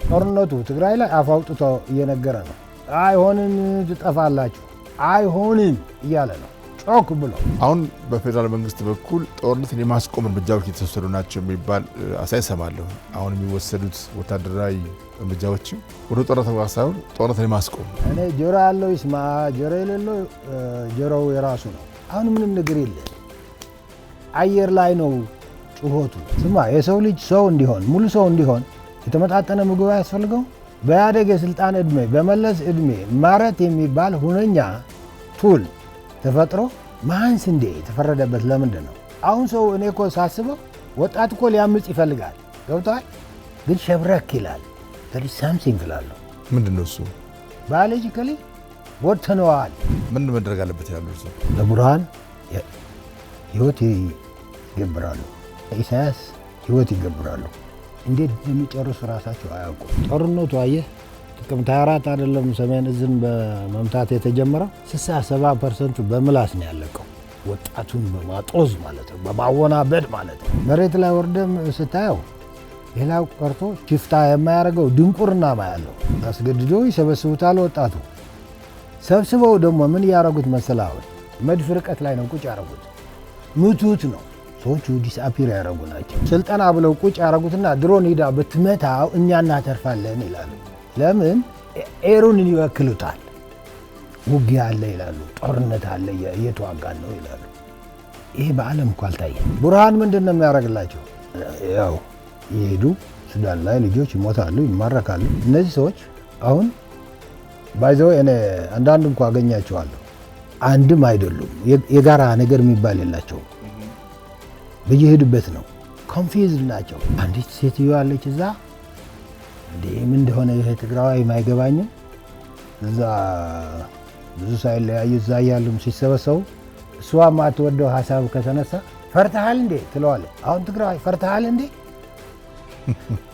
ጦርነቱ ትግራይ ላይ አፋውጥቶ እየነገረ ነው። አይሆንም ትጠፋላችሁ፣ አይሆንም እያለ ነው ጮክ ብሎ። አሁን በፌደራል መንግስት በኩል ጦርነትን የማስቆም እርምጃዎች እየተወሰዱ ናቸው የሚባል አሳይ ሰማለሁ። አሁን የሚወሰዱት ወታደራዊ እርምጃዎችም ወደ ጦርነት መግባት ሳይሆን ጦርነትን የማስቆም። እኔ ጆሮ ያለው ይስማ፣ ጆሮ የሌለው ጆሮው የራሱ ነው። አሁን ምንም ነገር የለ፣ አየር ላይ ነው ጩኸቱ። ስማ፣ የሰው ልጅ ሰው እንዲሆን ሙሉ ሰው እንዲሆን የተመጣጠነ ምግብ ያስፈልገው። በኢህአዴግ የስልጣን ዕድሜ በመለስ ዕድሜ ማረት የሚባል ሁነኛ ቱል ተፈጥሮ ማንስ እንዴ የተፈረደበት ለምንድን ነው? አሁን ሰው እኔ እኮ ሳስበው ወጣት እኮ ሊያምጽ ይፈልጋል፣ ገብቶሃል? ግን ሸብረክ ይላል። there is something እላለሁ። ምንድን ነው እሱ? ባዮሎጂካሊ ወጥተነዋል። ምን መደረግ አለበት ያሉ እሱ? ለቡርሃን ህይወት ይገብራሉ፣ ኢሳያስ ህይወት ይገብራሉ። እንዴት እንደሚጨርሱ ራሳቸው አያውቁም። ጦርነቱ አየህ ጥቅምት 24 አይደለም ሰሜን እዝን በመምታት የተጀመረው 67% በምላስ ነው ያለቀው። ወጣቱን በማጦዝ ማለት ነው፣ በማወናበድ ማለት ነው። መሬት ላይ ወርደም ስታየው ሌላው ቀርቶ ሽፍታ የማያደርገው ድንቁርና ማያለው አስገድዶ ይሰበስቡታል። ወጣቱ ሰብስበው ደግሞ ምን ያደረጉት መሰላው? መድፍ ርቀት ላይ ነው ቁጭ ያደረጉት። ምቱት ነው ሰዎቹ ዲስአፒር ያደረጉ ናቸው። ስልጠና ብለው ቁጭ ያደረጉትና ድሮን ሂዳ ብትመታው እኛ እናተርፋለን ይላሉ። ለምን? ኤሩን ይወክሉታል። ውጊያ አለ ይላሉ፣ ጦርነት አለ እየተዋጋን ነው ይላሉ። ይሄ በዓለም እኮ አልታየም። ቡርሃን ምንድን ነው የሚያደርግላቸው? ያው ይሄዱ ሱዳን ላይ ልጆች ይሞታሉ፣ ይማረካሉ። እነዚህ ሰዎች አሁን ባይዘው እኔ አንዳንድ እንኳ አገኛቸዋለሁ፣ አንድም አይደሉም። የጋራ ነገር የሚባል የላቸውም። በየሄዱበት ነው፣ ኮንፊውዝድ ናቸው። አንዲት ሴትዮ አለች እዛ ምን እንደሆነ ይሄ ትግራዋይ የማይገባኝም እዛ ብዙ ሳይለያዩ እዛ ያሉም ሲሰበሰቡ እሷ ማትወደው ሀሳብ ከተነሳ ፈርተሃል እንዴ ትለዋለች። አሁን ትግራዋይ ፈርተሃል እንዴ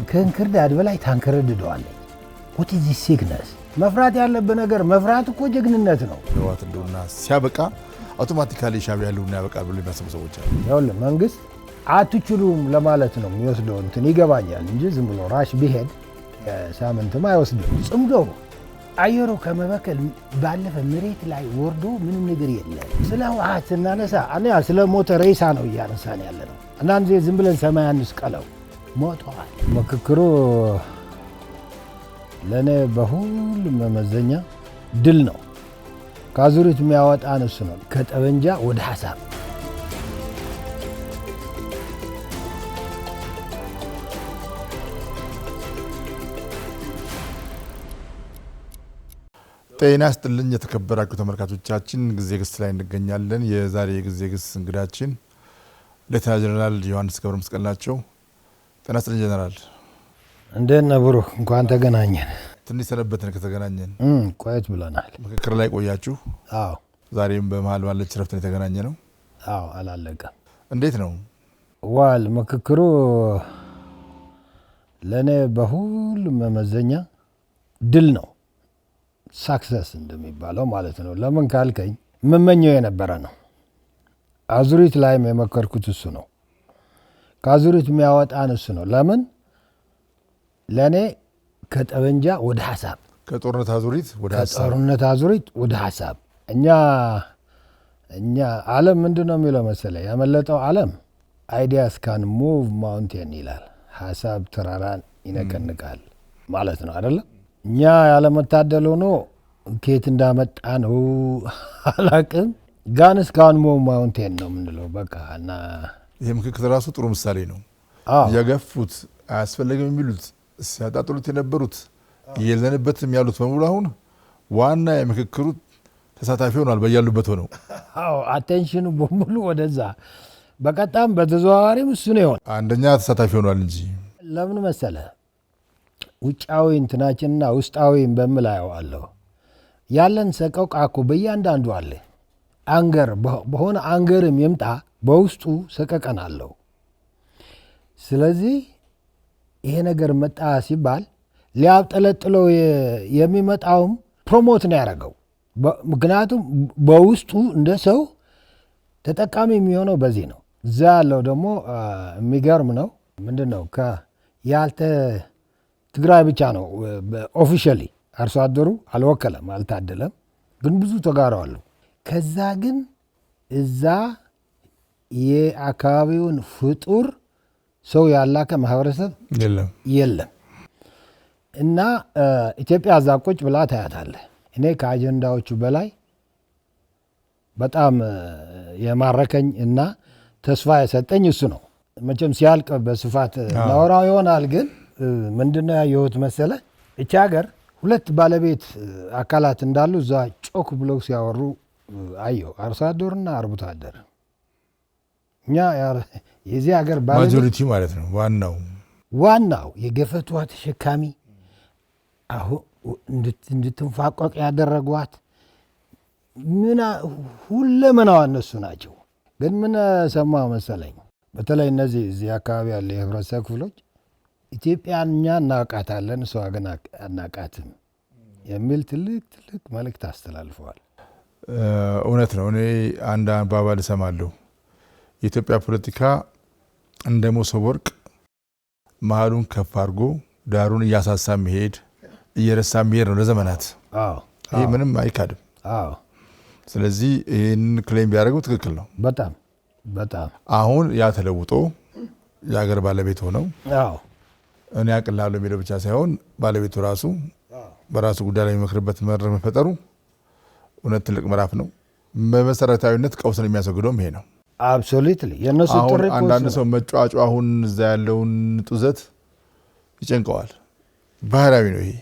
ከእንክርዳድ በላይ ታንከረድደዋለች። what is this sickness? መፍራት ያለብህ ነገር መፍራት እኮ ጀግንነት ነው። ህወሓት እንደውና ሲያበቃ አውቶማቲካሊ ሻዕቢያ ያለውና ያበቃል ብሎ የሚያስቡ ሰዎች አሉ። ይኸውልህ መንግስት አትችሉም ለማለት ነው የሚወስደው እንትን ይገባኛል እንጂ ዝም ብሎ ራሽ ቢሄድ ሳምንትም አይወስድም። ጽምዶ አየሩ ከመበከል ባለፈ መሬት ላይ ወርዶ ምንም ነገር የለም። ስለ ህወሓት ስናነሳ ስለ ሞተ ሬሳ ነው እያነሳን ያለ ነው። አንዳንድ ጊዜ ዝም ብለን ሰማይ አንስቀለው፣ ሞተዋል። ምክክሩ ለእኔ በሁሉም መመዘኛ ድል ነው። ከአዙሪት የሚያወጣን እሱ ነው፣ ከጠበንጃ ወደ ሀሳብ። ጤና ይስጥልኝ የተከበራችሁ ተመልካቾቻችን፣ ጊዜ ግስ ላይ እንገኛለን። የዛሬ የጊዜ ግስ እንግዳችን ሌተና ጀነራል ዮሐንስ ገብረ መስቀል ናቸው። ጤና ይስጥልኝ ጀነራል። እንዴት ነህ ብሩክ? እንኳን ተገናኘን። ትንሽ ሰነበትን ከተገናኘን። ቆየት ብለናል። ምክክር ላይ ቆያችሁ? አዎ። ዛሬም በመሀል ባለች ረፍት የተገናኘ ነው። አዎ፣ አላለቀም። እንዴት ነው ዋል ምክክሩ? ለእኔ በሁሉም መመዘኛ ድል ነው፣ ሳክሰስ እንደሚባለው ማለት ነው። ለምን ካልከኝ የምመኘው የነበረ ነው። አዙሪት ላይም የመከርኩት እሱ ነው። ከአዙሪት የሚያወጣን እሱ ነው። ለምን? ለእኔ ከጠበንጃ ወደ ሀሳብ፣ ከጦርነት አዙሪት ወደ ሀሳብ። እኛ ዓለም ምንድን ነው የሚለው መሰለህ? ያመለጠው ዓለም አይዲያስ ካን ሙቭ ማውንቴን ይላል። ሀሳብ ተራራን ይነቀንቃል ማለት ነው አይደለም? እኛ ያለመታደል ሆኖ ከየት እንዳመጣ ነው አላቅም። ጋንስ ካን ሙቭ ማውንቴን ነው የምንለው በቃ። እና ይሄ ምክክር ራሱ ጥሩ ምሳሌ ነው። የገፉት አያስፈልግም የሚሉት ሲያጣጥሉት የነበሩት እየለንበትም ያሉት በሙሉ አሁን ዋና የምክክሩ ተሳታፊ ሆኗል። በያሉበት ሆነው አቴንሽኑ በሙሉ ወደዛ፣ በቀጣም በተዘዋዋሪም እሱ ነው ይሆን አንደኛ ተሳታፊ ሆኗል እንጂ ለምን መሰለህ? ውጫዊ እንትናችንና ውስጣዊም በምላየው አለው ያለን ሰቆቃ እኮ በእያንዳንዱ አለ። አንገር በሆነ አንገርም ይምጣ በውስጡ ሰቀቀን አለው። ስለዚህ ይሄ ነገር መጣ ሲባል ሊያብጠለጥለው የሚመጣውም ፕሮሞት ነው ያደረገው። ምክንያቱም በውስጡ እንደ ሰው ተጠቃሚ የሚሆነው በዚህ ነው። እዛ ያለው ደግሞ የሚገርም ነው። ምንድን ነው ትግራይ ብቻ ነው ኦፊሻሊ አርሶ አደሩ አልወከለም፣ አልታደለም። ግን ብዙ ተጋሩ አሉ። ከዛ ግን እዛ የአካባቢውን ፍጡር ሰው ያላከ ማህበረሰብ የለም። እና ኢትዮጵያ እዛ ቁጭ ብላ ታያታለህ። እኔ ከአጀንዳዎቹ በላይ በጣም የማረከኝ እና ተስፋ የሰጠኝ እሱ ነው። መቼም ሲያልቅ በስፋት ላወራው ይሆናል። ግን ምንድነው ያየሁት መሰለ፣ እቺ ሀገር ሁለት ባለቤት አካላት እንዳሉ እዛ ጮክ ብለው ሲያወሩ አየሁ። አርሶ አደሩና አርብቶ አደር። እኛ የዚህ ሀገር ባለቤት ማጆሪቲ ማለት ነው። ዋናው የገፈቷ ተሸካሚ አሁን እንድትንፋቆቅ ያደረጓት ሁለመናዋ እነሱ ናቸው። ግን ምን ሰማሁ መሰለኝ፣ በተለይ እዚህ አካባቢ ያለ የህብረተሰብ ክፍሎች ኢትዮጵያን እኛ እናውቃታለን፣ እሷ ግን አናውቃትም የሚል ትልቅ መልእክት አስተላልፈዋል። እውነት ነው። እኔ አንድ አባባል እሰማለሁ። የኢትዮጵያ ፖለቲካ እንደ መሶበ ወርቅ መሀሉን ከፍ አድርጎ ዳሩን እያሳሳ መሄድ እየረሳ መሄድ ነው ለዘመናት። ይህ ምንም አይካድም። ስለዚህ ይህን ክሌም ቢያደርገው ትክክል ነው። በጣም አሁን ያ ተለውጦ የሀገር ባለቤት ሆነው እኔ አቅላለሁ የሚለው ብቻ ሳይሆን ባለቤቱ ራሱ በራሱ ጉዳይ ላይ የሚመክርበት መድረክ መፈጠሩ እውነት ትልቅ ምዕራፍ ነው። በመሰረታዊነት ቀውስን የሚያስወግደውም ይሄ ነው። አብሶሉትሊ የነሱ ጥሪ። አንዳንድ ሰው መጫጫ አሁን እዛ ያለውን ጡዘት ይጨንቀዋል። ባህላዊ ነው ይሄ።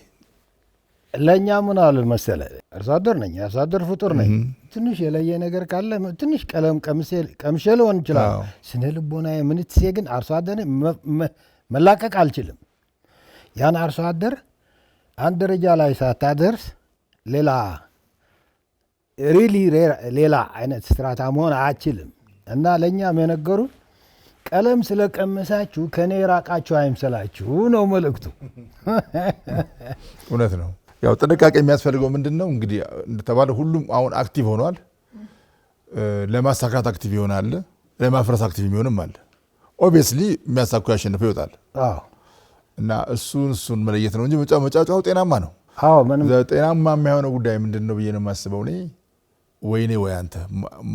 ለእኛ ምን አሉ መሰለ፣ አርሶ አደር ነኝ፣ አርሶ አደር ፍጡር ነኝ። ትንሽ የለየ ነገር ካለ ትንሽ ቀለም ቀምሼ ሊሆን ይችላል። ስነ ልቦና ምንትሴ ግን አርሶ አደር መላቀቅ አልችልም። ያን አርሶ አደር አንድ ደረጃ ላይ ሳታደርስ ሌላ አይነት ስትራታ መሆን አችልም። እና ለእኛም የነገሩ ቀለም ስለቀመሳችሁ ከኔ የራቃችሁ አይምሰላችሁ ነው መልእክቱ። እውነት ነው። ያው ጥንቃቄ የሚያስፈልገው ምንድን ነው እንግዲህ እንደተባለ ሁሉም አሁን አክቲቭ ሆኗል። ለማሳካት አክቲቭ ይሆናል፣ ለማፍረስ አክቲቭ የሚሆንም አለ። ኦብቪየስሊ የሚያሳኩ ያሸንፈው ይወጣል። እና እሱን መለየት ነው እንጂ መጫጫው ጤናማ ነው። ጤናማ የሚሆነው ጉዳይ ምንድን ነው ብዬ ነው የማስበው እኔ። ወይኔ ወይ አንተ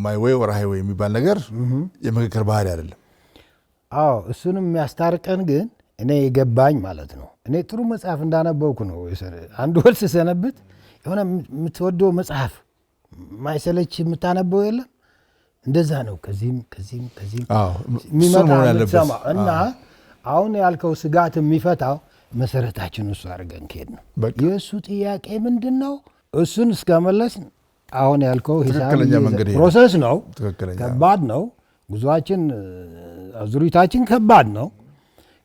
ማይ ወይ ወራይ ወይ የሚባል ነገር የምክክር ባህል አይደለም። እሱንም የሚያስታርቀን ግን እኔ የገባኝ ማለት ነው። እኔ ጥሩ መጽሐፍ እንዳነበብኩ ነው። አንድ ወር ስሰነብት የሆነ የምትወደው መጽሐፍ ማይሰለች የምታነበው የለም። እንደዛ ነው። ከዚህም የሚመጣ እና አሁን ያልከው ስጋት የሚፈታው መሰረታችን እሱ አድርገን ከሄድ ነው። የእሱ ጥያቄ ምንድን ነው? እሱን እስከመለስ አሁን ያልከው ሂሳብ ፕሮሰስ ነው። ከባድ ነው። ጉዞአችን አዙሪታችን ከባድ ነው።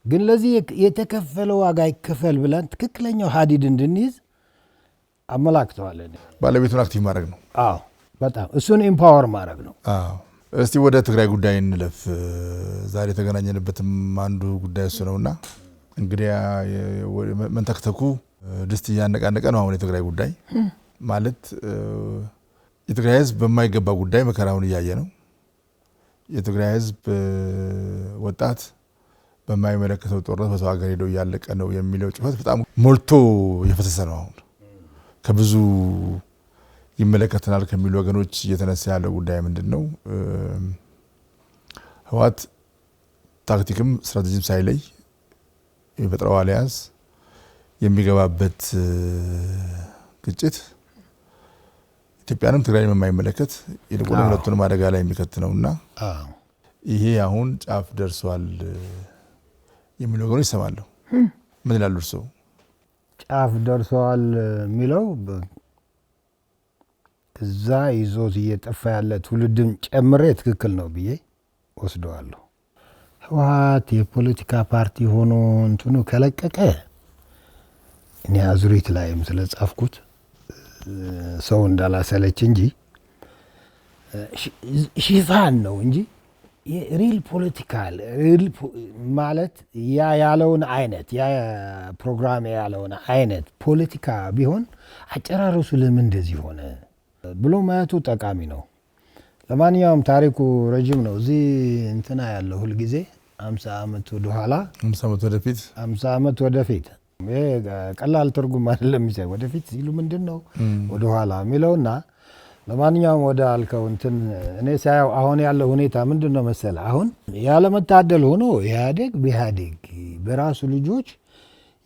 ግን ለዚህ የተከፈለው ዋጋ ይከፈል ብለን ትክክለኛው ሀዲድ እንድንይዝ አመላክተዋለን። ባለቤቱን አክቲቭ ማድረግ ነው። በጣም እሱን ኢምፓወር ማድረግ ነው። እስቲ ወደ ትግራይ ጉዳይ እንለፍ። ዛሬ የተገናኘንበትም አንዱ ጉዳይ እሱ ነውና እንግዲህ መንተክተኩ ድስት እያነቃነቀ ነው። አሁን የትግራይ ጉዳይ ማለት የትግራይ ሕዝብ በማይገባ ጉዳይ መከራውን እያየ ነው። የትግራይ ሕዝብ ወጣት በማይመለከተው ጦርነት በሰው ሀገር ሄደው እያለቀ ነው የሚለው ጩኸት በጣም ሞልቶ እየፈሰሰ ነው። አሁን ከብዙ ይመለከተናል ከሚሉ ወገኖች እየተነሳ ያለው ጉዳይ ምንድን ነው? ህወሓት ታክቲክም ስትራቴጂም ሳይለይ የሚፈጥረው አሊያንስ የሚገባበት ግጭት ኢትዮጵያንም ትግራይንም የማይመለከት ይልቁንም ሁለቱንም አደጋ ላይ የሚከት ነውና ይሄ አሁን ጫፍ ደርሷል የሚሉ ወገኖች ይሰማለሁ። ምን ይላሉ እርስዎ? ጫፍ ደርሷል የሚለው እዛ ይዞት እየጠፋ ያለ ትውልድም ጨምሬ ትክክል ነው ብዬ ወስደዋለሁ። ህወሓት የፖለቲካ ፓርቲ ሆኖ እንትኑ ከለቀቀ እኔ አዙሪት ላይም ስለጻፍኩት ሰው እንዳላሰለች እንጂ ሽፋን ነው እንጂ ሪል ፖለቲካል ማለት ያ ያለውን አይነት ያ ፕሮግራም ያለውን አይነት ፖለቲካ ቢሆን አጨራረሱ ለምን እንደዚህ ሆነ ብሎ ማየቱ ጠቃሚ ነው። ለማንኛውም ታሪኩ ረጅም ነው። እዚህ እንትና ያለው ሁል ጊዜ 50 ዓመት ወደ ኋላ 50 ዓመት ወደፊት 50 ዓመት ወደፊት ቀላል ትርጉም አይደለም የሚሰጥ ወደፊት ሲሉ ምንድነው ወደኋላ የሚለውና ለማንኛውም ወደ አልከው እንትን እኔ ሳያው አሁን ያለው ሁኔታ ምንድነው መሰለ አሁን ያለመታደል ሆኖ ኢህአዴግ በራሱ ልጆች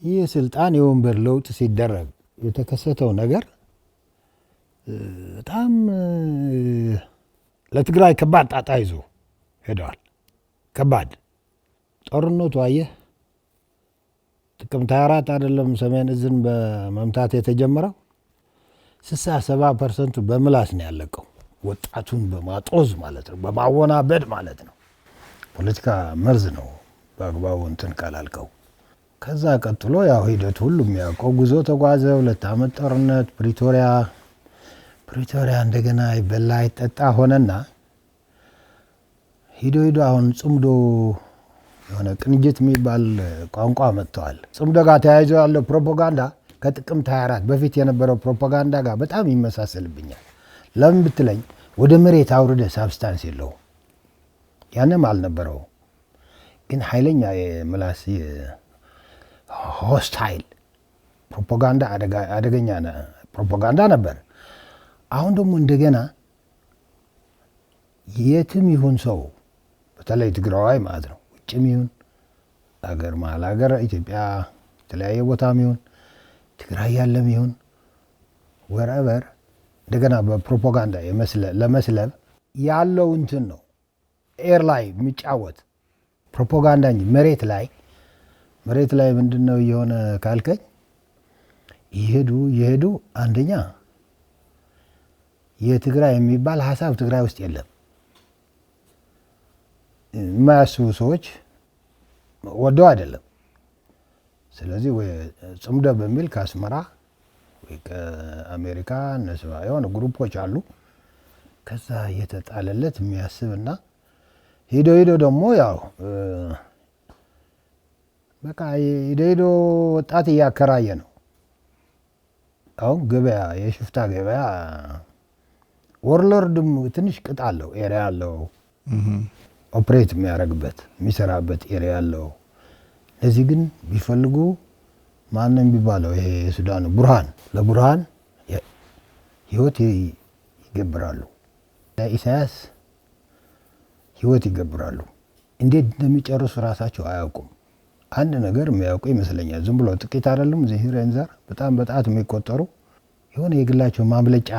የስልጣን የወንበር ለውጥ ሲደረግ የተከሰተው ነገር በጣም ለትግራይ ከባድ ጣጣ ይዞ ሄደዋል። ከባድ ጦርነቱ አየህ ጥቅምት 24 አይደለም ሰሜን እዝን በመምታት የተጀመረው 67% በምላስ ነው ያለቀው። ወጣቱን በማጦዝ ማለት ነው፣ በማወናበድ ማለት ነው። ፖለቲካ መርዝ ነው በአግባቡ እንትን ካላልከው። ከዛ ቀጥሎ ያው ሂደት ሁሉም ያውቀው ጉዞ ተጓዘ። 2 ዓመት ጦርነት ፕሪቶሪያ እንደገና ይበላ ይጠጣ ሆነና ሂዶ አሁን ጽምዶ የሆነ ቅንጅት የሚባል ቋንቋ መጥተዋል። ጽምዶ ጋር ተያይዞ ያለው ፕሮፓጋንዳ ከጥቅምት 24 በፊት የነበረው ፕሮፓጋንዳ ጋር በጣም ይመሳሰልብኛል። ለምን ብትለኝ ወደ መሬት አውርደ ሳብስታንስ የለው ያንም አልነበረው። ግን ኃይለኛ የምላስ ሆስታይል ፕሮፓጋንዳ አደገኛ ፕሮፓጋንዳ ነበር። አሁን ደግሞ እንደገና የትም ይሁን ሰው በተለይ ትግራዋይ ማለት ነው ውጭም ይሁን አገር መሀል ሀገር ኢትዮጵያ የተለያየ ቦታም ይሁን ትግራይ ያለም ይሁን ወረበር እንደገና በፕሮፓጋንዳ ለመስለብ ያለው እንትን ነው ኤር ላይ የሚጫወት ፕሮፓጋንዳ እንጂ መሬት ላይ ምንድነው የሆነ ካልከኝ ይሄዱ አንደኛ የትግራይ የሚባል ሐሳብ ትግራይ ውስጥ የለም። የማያስቡ ሰዎች ወደው አይደለም። ስለዚህ ወይ ጽምዶ በሚል ከአስመራ ወይ ከአሜሪካ እነሱ የሆነ ግሩፖች አሉ። ከዛ እየተጣለለት የሚያስብና ሂዶ ደግሞ ያው በቃ ሂዶ ወጣት እያከራየ ነው። አሁን ገበያ የሽፍታ ገበያ ወርሎርድም ትንሽ ቅጥ አለው ኤሪያ አለው ኦፕሬት የሚያደርግበት የሚሰራበት ኤሪያ አለው። እዚህ ግን ቢፈልጉ ማንም ቢባለው ይሄ ሱዳን ለቡርሃን ህይወት ይገብራሉ። ለኢሳያስ ህይወት ይገብራሉ። እንዴት እንደሚጨርሱ ራሳቸው አያውቁም። አንድ ነገር የሚያውቁ ይመስለኛል። ዝም ብሎ ጥቂት አይደለም ዚህር እንዘር በጣም በጣት የሚቆጠሩ የሆነ የግላቸው ማምለጫ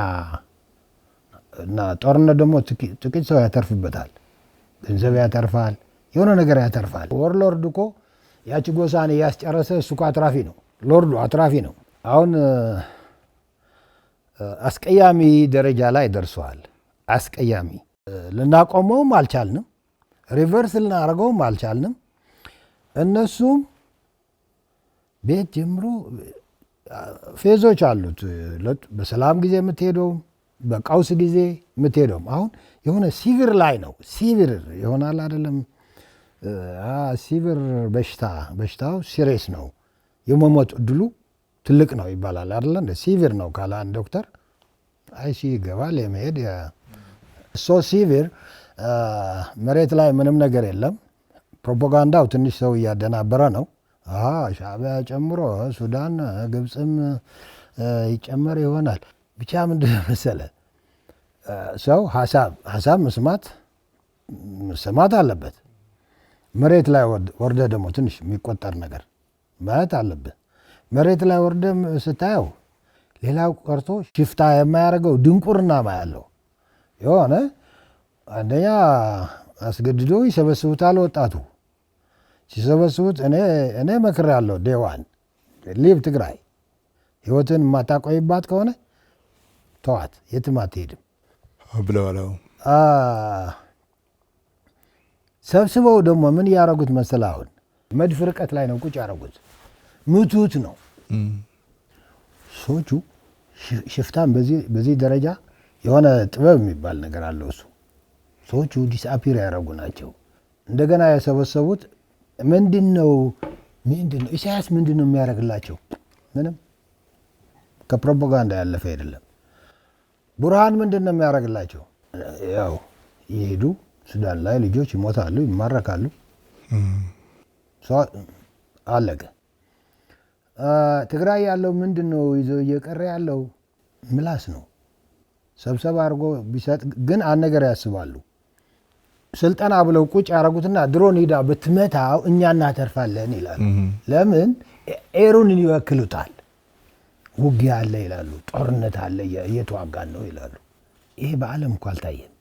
እና ጦርነት ደግሞ ጥቂት ሰው ያተርፍበታል። ገንዘብ ያተርፋል፣ የሆነ ነገር ያተርፋል። ወርሎርድ እኮ ያቺ ጎሳን እያስጨረሰ እሱ እኮ አትራፊ ነው። ሎርዱ አትራፊ ነው። አሁን አስቀያሚ ደረጃ ላይ ደርሰዋል። አስቀያሚ ልናቆመውም አልቻልንም፣ ሪቨርስ ልናደርገውም አልቻልንም። እነሱም ቤት ጀምሮ ፌዞች አሉት። በሰላም ጊዜ የምትሄደውም በቀውስ ጊዜ የምትሄደውም አሁን የሆነ ሲቪር ላይ ነው። ሲቪር ይሆናል አይደለም። ሲቪር በሽታው ሲሪየስ ነው። የመሞት እድሉ ትልቅ ነው ይባላል አይደለ? እንደ ሲቪር ነው ካለ አንድ ዶክተር አይሲ ይገባል የመሄድ ሶ ሲቪር መሬት ላይ ምንም ነገር የለም። ፕሮፓጋንዳው ትንሽ ሰው እያደናበረ ነው። ሻዕቢያ ጨምሮ ሱዳን ግብፅም ይጨመር ይሆናል። ብቻ ምንድን መሰለ ሰው ሀሳብ መስማት አለበት። መሬት ላይ ወርደ ደግሞ ትንሽ የሚቆጠር ነገር ማየት አለበት። መሬት ላይ ወርደ ስታየው ሌላው ቀርቶ ሽፍታ የማያደርገው ድንቁርና ማያለው የሆነ አንደኛ አስገድዶ ይሰበስቡታል። ወጣቱ ሲሰበስቡት እኔ መክሬያለሁ። ዴዋን ሊቭ ትግራይ ህይወትን የማታቆይባት ከሆነ ተዋት፣ የትም አትሄድም ብለዋል። ሰብስበው ደግሞ ምን ያደረጉት መሰለ አሁን መድፍ ርቀት ላይ ነው ቁጭ ያደረጉት። ምቱት ነው ሰዎቹ። ሽፍታን በዚህ ደረጃ የሆነ ጥበብ የሚባል ነገር አለው እሱ። ሰዎቹ ዲስአፒር ያደረጉ ናቸው። እንደገና የሰበሰቡት ምንድነው ኢሳያስ ምንድነው የሚያደርግላቸው? ምንም ከፕሮፓጋንዳ ያለፈ አይደለም። ቡርሃን ምንድነው የሚያደርግላቸው? ያው ይሄዱ ሱዳን ላይ ልጆች ይሞታሉ፣ ይማረካሉ፣ አለቀ። ትግራይ ያለው ምንድን ነው ይዞ እየቀረ ያለው ምላስ ነው። ሰብሰብ አድርጎ ቢሰጥ ግን አንድ ነገር ያስባሉ። ስልጠና ብለው ቁጭ ያደረጉትና ድሮን ሂዳ ብትመታው እኛ እናተርፋለን ይላሉ። ለምን ኤሩን ይወክሉታል። ውጊያ አለ ይላሉ፣ ጦርነት አለ እየተዋጋን ነው ይላሉ። ይሄ በዓለም እኮ አልታየም።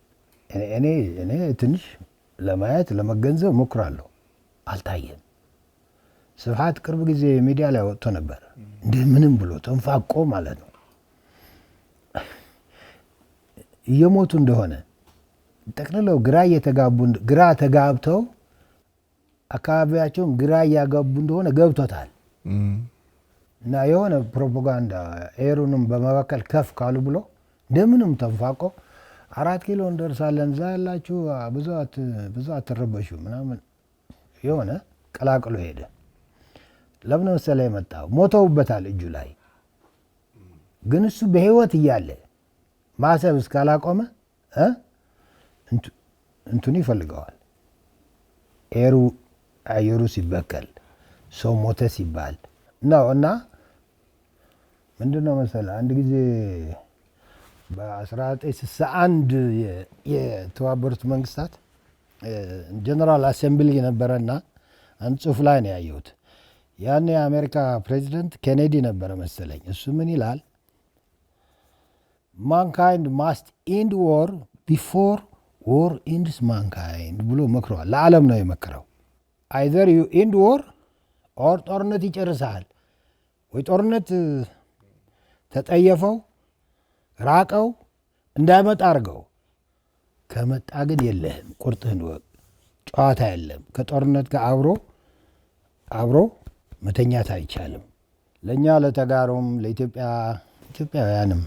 እኔ ትንሽ ለማየት ለመገንዘብ ሞክራለሁ፣ አልታየም። ስብሐት ቅርብ ጊዜ ሚዲያ ላይ ወጥቶ ነበር እንደምንም ብሎ ተንፋቆ ማለት ነው እየሞቱ እንደሆነ ጠቅልለው ግራ ተጋብተው አካባቢያቸውን ግራ እያገቡ እንደሆነ ገብቶታል። እና የሆነ ፕሮፓጋንዳ ኤሩንም በመበከል ከፍ ካሉ ብሎ እንደምንም ተንፋቆ 4 ኪሎ እንደርሳለን እዛ ያላችሁ ብዙ አትረበሹ ምናምን የሆነ ቀላቅሎ ሄደ። ለምን መሰለህ የመጣው ሞተውበታል እጁ ላይ። ግን እሱ በህይወት እያለ ማሰብ እስካላቆመ እንትኑ ይፈልገዋል። አየሩ ሲበከል ሰው ሞተ ሲባል ነው። እና ምንድነው መሰለህ አንድ ጊዜ በ1961 የተባበሩት መንግስታት ጀነራል አሴምብሊ ነበረና አንድ ጽሑፍ ላይ ነው ያየሁት። ያን የአሜሪካ ፕሬዚደንት ኬኔዲ ነበረ መሰለኝ። እሱ ምን ይላል? ማንካይንድ ማስት ኢንድ ዎር ቢፎር ዎር ኢንድስ ማንካይንድ ብሎ መክረዋል። ለዓለም ነው የመከረው። አይዘር ዩ ኢንድ ዎር ኦር ጦርነት ይጨርሳል። ወይ ጦርነት ተጠየፈው ራቀው እንዳይመጣ አድርገው። ከመጣ ግን የለህም፣ ቁርጥህን ወቅ። ጨዋታ የለም። ከጦርነት ጋር አብሮ መተኛት አይቻልም። ለእኛ ለተጋሩም ለኢትዮጵያውያንም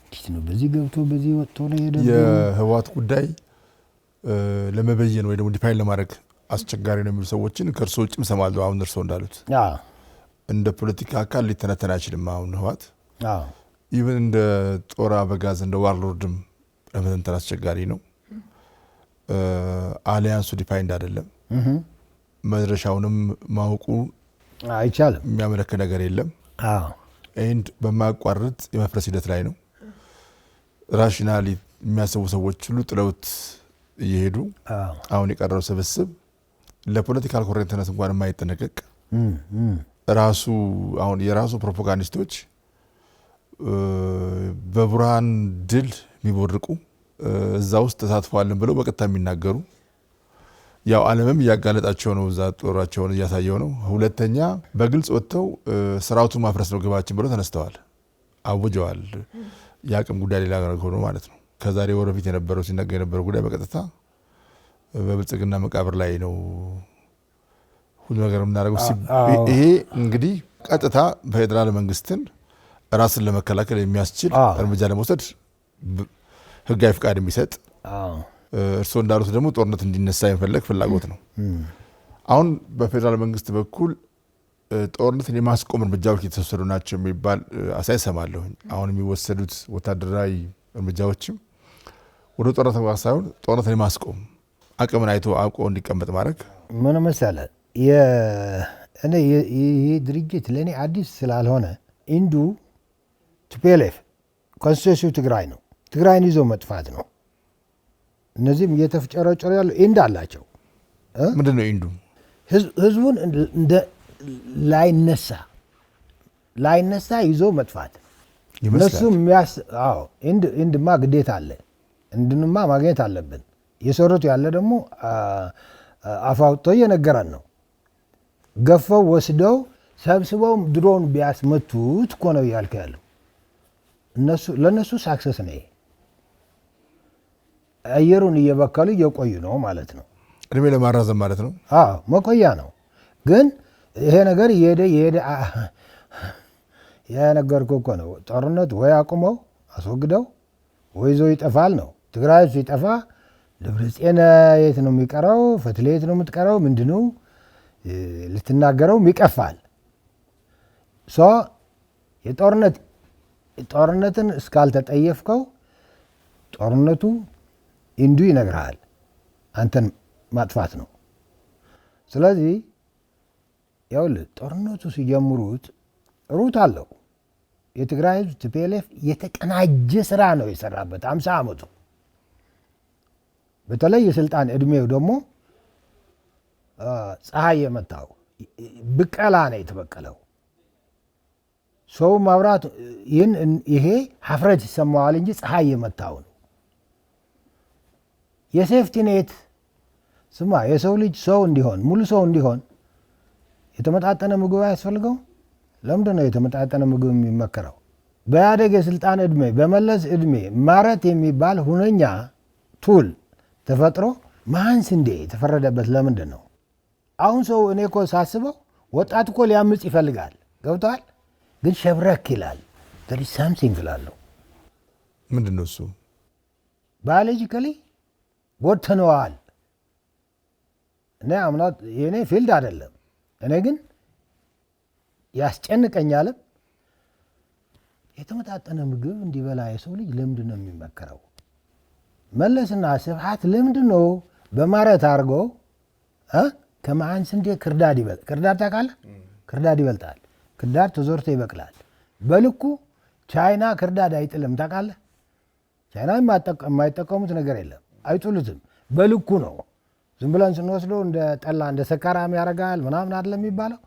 እንዴት ነው በዚህ ገብቶ በዚህ ወጥቶ ነው የሄደው። የህወሓት ጉዳይ ለመበየን ወይ ደግሞ ዲፋይን ለማድረግ አስቸጋሪ ነው የሚሉ ሰዎችን ከእርሶ ውጭም ሰማለሁ። አሁን እርሶ እንዳሉት እንደ ፖለቲካ አካል ሊተነተን አይችልም። አሁን ህወሓት ኢቨን እንደ ጦር አበጋዝ እንደ ዋርሎርድም ለመተንተን አስቸጋሪ ነው። አሊያንሱ ዲፋይንድ አይደለም። መድረሻውንም ማወቁ አይቻልም። የሚያመለክ ነገር የለም። ኤንድ በማያቋርጥ የመፍረስ ሂደት ላይ ነው። ራሽናሊ የሚያስቡ ሰዎች ሁሉ ጥለውት እየሄዱ አሁን የቀረው ስብስብ ለፖለቲካል ኮሬክትነስ እንኳን የማይጠነቀቅ ራሱ አሁን የራሱ ፕሮፓጋንዲስቶች በቡርሃን ድል የሚቦርቁ እዛ ውስጥ ተሳትፈዋልን ብለው በቀጥታ የሚናገሩ ያው ዓለምም እያጋለጣቸው ነው። እዛ ጦራቸውን እያሳየው ነው። ሁለተኛ በግልጽ ወጥተው ስርዓቱን ማፍረስ ነው ግባችን ብለው ተነስተዋል፣ አውጀዋል። የአቅም ጉዳይ ሌላ ነገር ሆኖ ማለት ነው። ከዛሬ ወር በፊት የነበረው ሲነገር የነበረው ጉዳይ በቀጥታ በብልጽግና መቃብር ላይ ነው ሁሉ ነገር የምናደርገው። ይሄ እንግዲህ ቀጥታ በፌዴራል መንግስትን ራስን ለመከላከል የሚያስችል እርምጃ ለመውሰድ ህጋዊ ፍቃድ የሚሰጥ እርስዎ እንዳሉት ደግሞ ጦርነት እንዲነሳ የመፈለግ ፍላጎት ነው። አሁን በፌዴራል መንግስት በኩል ጦርነትን የማስቆም እርምጃዎች የተወሰዱ ናቸው የሚባል አሳይ ሰማለሁ። አሁን የሚወሰዱት ወታደራዊ እርምጃዎችም ወደ ጦርነት መግባት ሳይሆን ጦርነትን የማስቆም አቅምን አይቶ አውቆ እንዲቀመጥ ማድረግ ምን መሰለህ፣ ይህ ድርጅት ለእኔ አዲስ ስላልሆነ ኢንዱ ቲፒኤልኤፍ ኮንስቲቱሽኑ ትግራይ ነው። ትግራይን ይዞ መጥፋት ነው። እነዚህም እየተፍጨረጨሩ ያሉ ኢንድ አላቸው። ምንድን ነው ኢንዱ? ህዝቡን ላይነሳ ይዞ መጥፋት እነሱም ኢንድማ ግዴታ አለ። እንድንማ ማግኘት አለብን። የሰሩት ያለ ደግሞ አፋውጥተው እየነገረን ነው። ገፈው ወስደው ሰብስበው ድሮን ቢያስመቱት እኮ ነው እያልከ ያለው። ለእነሱ ሳክሰስ ነው። አየሩን እየበከሉ እየቆዩ ነው ማለት ነው። እድሜ ለማራዘም ማለት ነው። መቆያ ነው። ግን ይሄ ነገር እየሄደ የነገርኩህ እኮ ነው። ጦርነት ወይ አቁመው አስወግደው ወይ ዞ ይጠፋል ነው። ትግራይ ሲጠፋ ደብረጽዮን የት ነው የሚቀረው? ፈትሌ የት ነው የምትቀረው? ምንድነው ልትናገረውም ይቀፋል። ጦርነትን እስካልተጠየፍከው ጦርነቱ ኢንዱ ይነግርሃል፣ አንተን ማጥፋት ነው። ስለዚህ ይኸውልህ ጦርነቱ ሲጀምሩት ሩት አለው የትግራይ ህዝብ ቲፒኤልኤፍ የተቀናጀ ስራ ነው የሰራበት 50 ዓመቱ። በተለይ የስልጣን እድሜው ደግሞ ፀሐይ የመታው ብቀላ ነው የተበቀለው። ሰው ማብራት ይሄ ሀፍረት ይሰማዋል እንጂ ፀሐይ የመታው ነው። የሴፍቲ ኔት ስማ፣ የሰው ልጅ ሰው እንዲሆን ሙሉ ሰው እንዲሆን የተመጣጠነ ምግብ አያስፈልገው? ለምንድን ነው የተመጣጠነ ምግብ የሚመከረው? በኢህአዴግ የስልጣን እድሜ በመለስ እድሜ ማረት የሚባል ሁነኛ ቱል ተፈጥሮ ማንስ እንዴ የተፈረደበት ለምንድን ነው? አሁን ሰው እኔ እኮ ሳስበው ወጣት እኮ ሊያምጽ ይፈልጋል። ገብተዋል ግን ሸብረክ ይላል። there is something እላለሁ። ምንድን ነው እሱ? ባዮሎጂካሊ ወጥተነዋል። እኔ አምናት የኔ ፊልድ አይደለም። እኔ ግን ያስጨንቀኛልም። የተመጣጠነ ምግብ እንዲበላ የሰው ልጅ ለምንድን ነው የሚመከረው? መለስና ስብሐት ለምንድን ነው በማረት አድርገው ከመዓን ስንዴ ክርዳድ ይበልጣል? ክርዳድ ታውቃለህ? ክርዳድ ይበልጣል። ክርዳድ ተዞርቶ ይበቅላል። በልኩ ቻይና ክርዳድ አይጥልም ታውቃለህ? ቻይና የማይጠቀሙት ነገር የለም፣ አይጥሉትም። በልኩ ነው። ዝም ብለን ስንወስደው እንደ ጠላ እንደ ሰካራም ያደርጋል ምናምን አይደለም የሚባለው።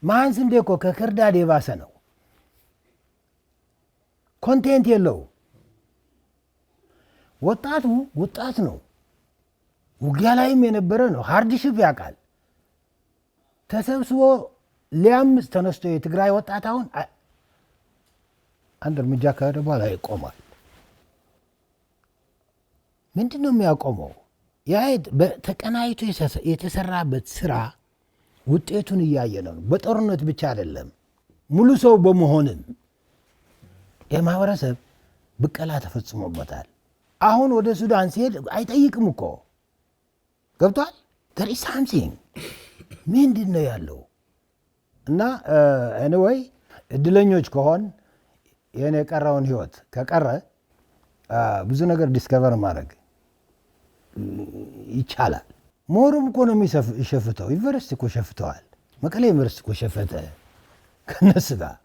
መዓን ስንዴ እኮ ከክርዳድ የባሰ ነው። ኮንቴንት የለው። ወጣቱ ወጣት ነው። ውጊያ ላይም የነበረ ነው። ሃርድሺፕ ያውቃል። ተሰብስቦ ሊያምፅ ተነስቶ የትግራይ ወጣት አሁን አንድ እርምጃ ከሄደ በኋላ ይቆማል። ምንድን ነው የሚያቆመው? ያ ተቀናይቶ የተሰራበት ስራ ውጤቱን እያየ ነው። በጦርነት ብቻ አይደለም፣ ሙሉ ሰው በመሆንም የማህበረሰብ ብቀላ ተፈጽሞበታል። አሁን ወደ ሱዳን ሲሄድ አይጠይቅም እኮ ገብቷል። there is something ምንድን ነው ያለው? እና anyway እድለኞች ከሆን የኔ የቀረውን ህይወት ከቀረ ብዙ ነገር ዲስከቨር ማድረግ ይቻላል። ሞሩም እኮ ነው የሚሸፍተው። ዩኒቨርሲቲ እኮ ሸፍተዋል። መቀሌ ዩኒቨርሲቲ እኮ ሸፈተ ከነሱ ጋር።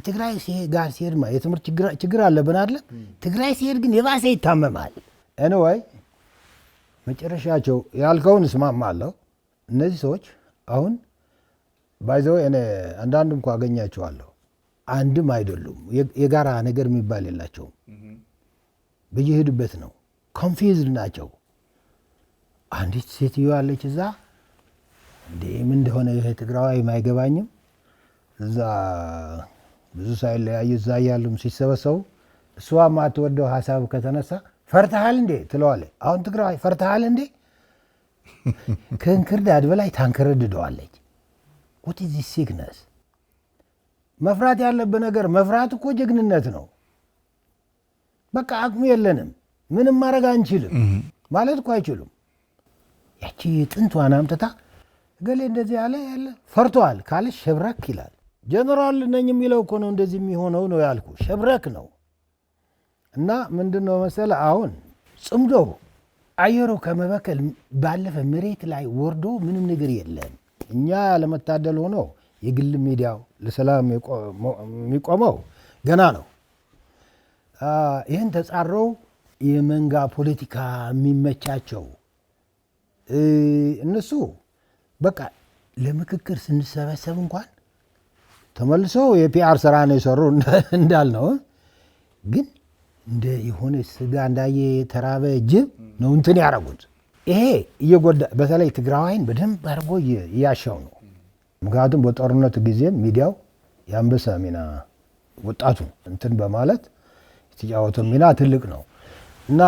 ትግራይ ጋር ሲሄድ የትምህርት ችግር አለብን አይደለም? ትግራይ ሲሄድ ግን የባሰ ይታመማል። anyway መጨረሻቸው ያልከውን እስማማለሁ። እነዚህ ሰዎች አሁን ባይዘው እኔ አንዳንድ እንኳ አገኛቸዋለሁ። አንድም አይደሉም። የጋራ ነገር የሚባል የላቸውም። በየሄዱበት ነው። ኮንፊውዝድ ናቸው። አንዲት ሴትዮ አለች እዛ እንዴ ምን እንደሆነ ይሄ ትግራዋይ አይገባኝም። እዛ ብዙ ሳይለያዩ እዛ ያሉም ሲሰበሰቡ እሷ ማትወደው ሀሳብ ከተነሳ ፈርተሃል እንዴ ትለዋለች። አሁን ትግራዋይ ፈርተሃል እንዴ ከእንክርዳድ በላይ ታንከረድደዋለች። what is this sickness? መፍራት ያለብህ ነገር መፍራት እኮ ጀግንነት ነው። በቃ አቅሙ የለንም ምንም ማድረግ አንችልም ማለት እኮ አይችሉም። ያቺ ጥንቷን አምጥታ ገሌ እንደዚህ ያለ ፈርቷል ካለ ሸብረክ ይላል። ጀነራል ነኝ የሚለው እኮ ነው እንደዚህ የሚሆነው ነው ያልኩ። ሸብረክ ነው። እና ምንድነው መሰለ አሁን ጽምዶ አየሩ ከመበከል ባለፈ መሬት ላይ ወርዶ ምንም ነገር የለም። እኛ ያለመታደል ሆኖ የግል ሚዲያው ለሰላም የሚቆመው ገና ነው። ይህን ተጻረው የመንጋ ፖለቲካ የሚመቻቸው እነሱ በቃ ለምክክር ስንሰበሰብ እንኳን ተመልሶ የፒአር ስራ ነው የሰሩ እንዳልነው፣ ግን እንደ የሆነ ስጋ እንዳየ የተራበ ጅብ ነው እንትን ያደረጉት። ይሄ እየጎዳ በተለይ ትግራዋይን በደንብ አድርጎ እያሻው ነው። ምክንያቱም በጦርነቱ ጊዜም ሚዲያው የአንበሳ ሚና ወጣቱ እንትን በማለት የተጫወተው ሚና ትልቅ ነው። እና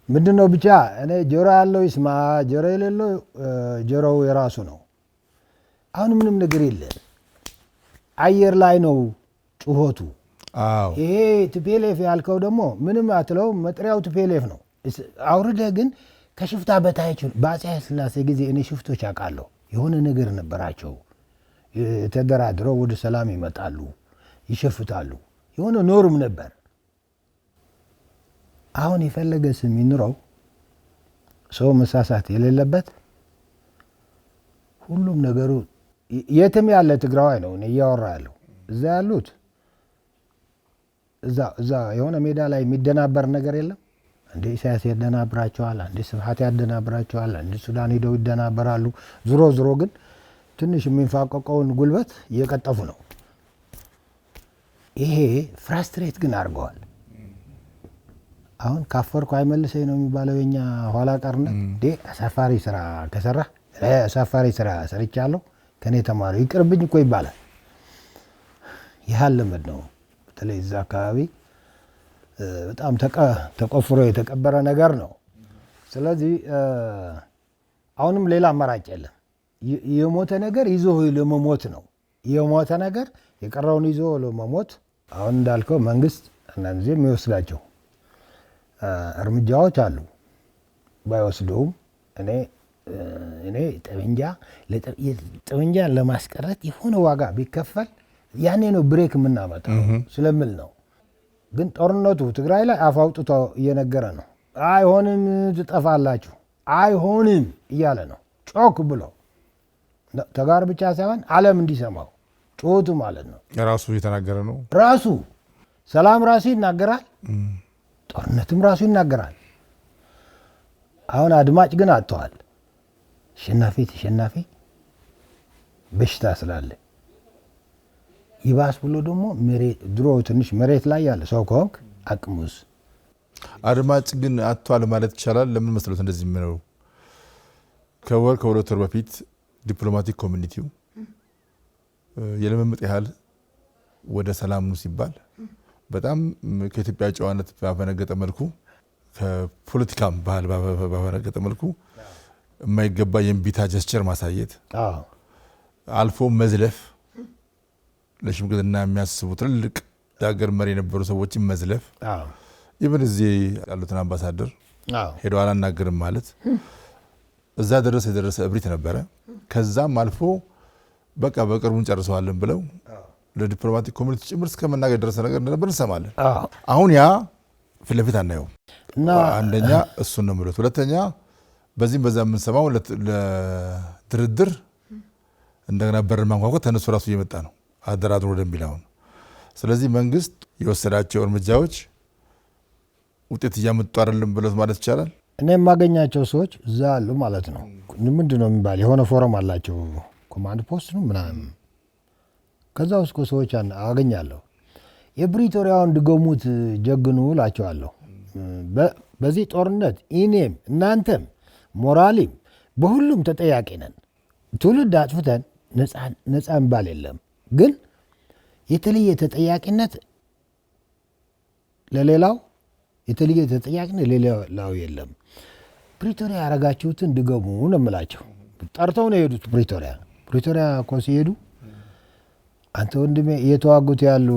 ምንድነው ብቻ እኔ ጆሮ ያለው ይስማ፣ ጆሮ የሌለው ጆሮው የራሱ ነው። አሁን ምንም ነገር የለም። አየር ላይ ነው ጩኸቱ። ይሄ ቲፒኤልኤፍ ያልከው ደግሞ ምንም አትለው፣ መጥሪያው ቲፒኤልኤፍ ነው። አውርደህ ግን ከሽፍታ በታች በአፄ ኃይለሥላሴ ጊዜ እኔ ሽፍቶች አውቃለሁ። የሆነ ነገር ነበራቸው። ተደራድረው ወደ ሰላም ይመጣሉ፣ ይሸፍታሉ። የሆነ ኖርም ነበር። አሁን የፈለገ ስም ይኑረው ሰው መሳሳት የሌለበት ሁሉም ነገሩ የትም ያለ ትግራዋይ ነው እኔ እያወራ ያለው። እዛ ያሉት እዛ የሆነ ሜዳ ላይ የሚደናበር ነገር የለም። አንዴ ኢሳያስ ያደናብራቸዋል፣ አንዴ ስብሐት ያደናብራቸዋል፣ አንዴ ሱዳን ሄደው ይደናበራሉ። ዞሮ ግን ትንሽ የሚንፋቀቀውን ጉልበት እየቀጠፉ ነው። ይሄ ፍራስትሬት ግን አድርገዋል። አሁን ካፈርኩ አይመልሰኝ ነው የሚባለው የኛ ኋላ ቀርነት። አሳፋሪ ስራ ከሰራ አሳፋሪ ስራ ሰርቻለሁ ከኔ ተማሪ ይቅርብኝ እኮ ይባላል። ይህ ልምድ ነው። በተለይ እዛ አካባቢ በጣም ተቆፍሮ የተቀበረ ነገር ነው። ስለዚህ አሁንም ሌላ አማራጭ የለም። የሞተ ነገር ይዞ ለመሞት ነው። የሞተ ነገር የቀረውን ይዞ ለመሞት አሁን እንዳልከው መንግስት አንዳንድ ጊዜ የሚወስዳቸው እርምጃዎች አሉ። ባይወስዱም እኔ ጠመንጃን ለማስቀረት የሆነ ዋጋ ቢከፈል ያኔ ነው ብሬክ የምናመጣው ስለምል ነው። ግን ጦርነቱ ትግራይ ላይ አፍ አውጥቶ እየነገረ ነው። አይሆንም ትጠፋላችሁ፣ አይሆንም እያለ ነው ጮክ ብሎ። ተጋር ብቻ ሳይሆን ዓለም እንዲሰማው ጮቱ ማለት ነው። ራሱ እየተናገረ ነው። ራሱ ሰላም ራሱ ይናገራል፣ ጦርነትም ራሱ ይናገራል። አሁን አድማጭ ግን አጥተዋል። ተሸናፊ በሽታ ስላለ ይባስ ብሎ ደግሞ ድሮ ትንሽ መሬት ላይ ያለ ሰው ከሆንክ አቅሙስ አድማጭ ግን አጥቷል ማለት ይቻላል። ለምን መስሎት እንደዚህ ምነው? ከሁለት ወር በፊት ዲፕሎማቲክ ኮሚኒቲው የለመምጥ ያህል ወደ ሰላም ነው ሲባል በጣም ከኢትዮጵያ ጨዋነት ባፈነገጠ መልኩ ከፖለቲካም ባህል ባፈነገጠ መልኩ የማይገባ የእምቢታ ጀስቸር ማሳየት አልፎ መዝለፍ ለሽምግልና የሚያስቡ ትልልቅ የሀገር መሪ የነበሩ ሰዎችን መዝለፍ ኢቨን እዚህ ያሉትን አምባሳደር ሄዶ አላናገርም ማለት እዛ የደረሰ እብሪት ነበረ። ከዛም አልፎ በቃ በቅርቡ እንጨርሰዋለን ብለው ለዲፕሎማቲክ ኮሚኒቲ ጭምር እስከመናገር የደረሰ ነገር እንደነበር እንሰማለን። አሁን ያ ፊት ለፊት አናየውም። አንደኛ እሱን ነው የምልህ። ሁለተኛ በዚህም በዛ የምንሰማው ለድርድር እንደገና በር ማንኳኳት ተነሱ ራሱ እየመጣ ነው አደራድሮ ወደሚል አሁን። ስለዚህ መንግስት የወሰዳቸው እርምጃዎች ውጤት እያመጡ አይደለም ብለት ማለት ይቻላል። እኔ የማገኛቸው ሰዎች እዛ አሉ ማለት ነው። ምንድን ነው የሚባል የሆነ ፎረም አላቸው ኮማንድ ፖስት ነው ምናምን። ከዛ ውስጥ ሰዎች አገኛለሁ። የፕሪቶሪያውን ድገሙት ጀግኑ እላቸዋለሁ። በዚህ ጦርነት እኔም እናንተም ሞራሊም በሁሉም ተጠያቂ ነን። ትውልድ አጥፍተን ነፃ የሚባል የለም። ግን የተለየ ተጠያቂነት ለሌላው የተለየ ተጠያቂነት ለሌላው የለም። ፕሪቶሪያ ያረጋችሁትን ድገሙ ነው የምላቸው። ጠርተው ነው የሄዱት ፕሪቶሪያ እኮ ሲሄዱ አንተ ወንድሜ እየተዋጉት ያሉ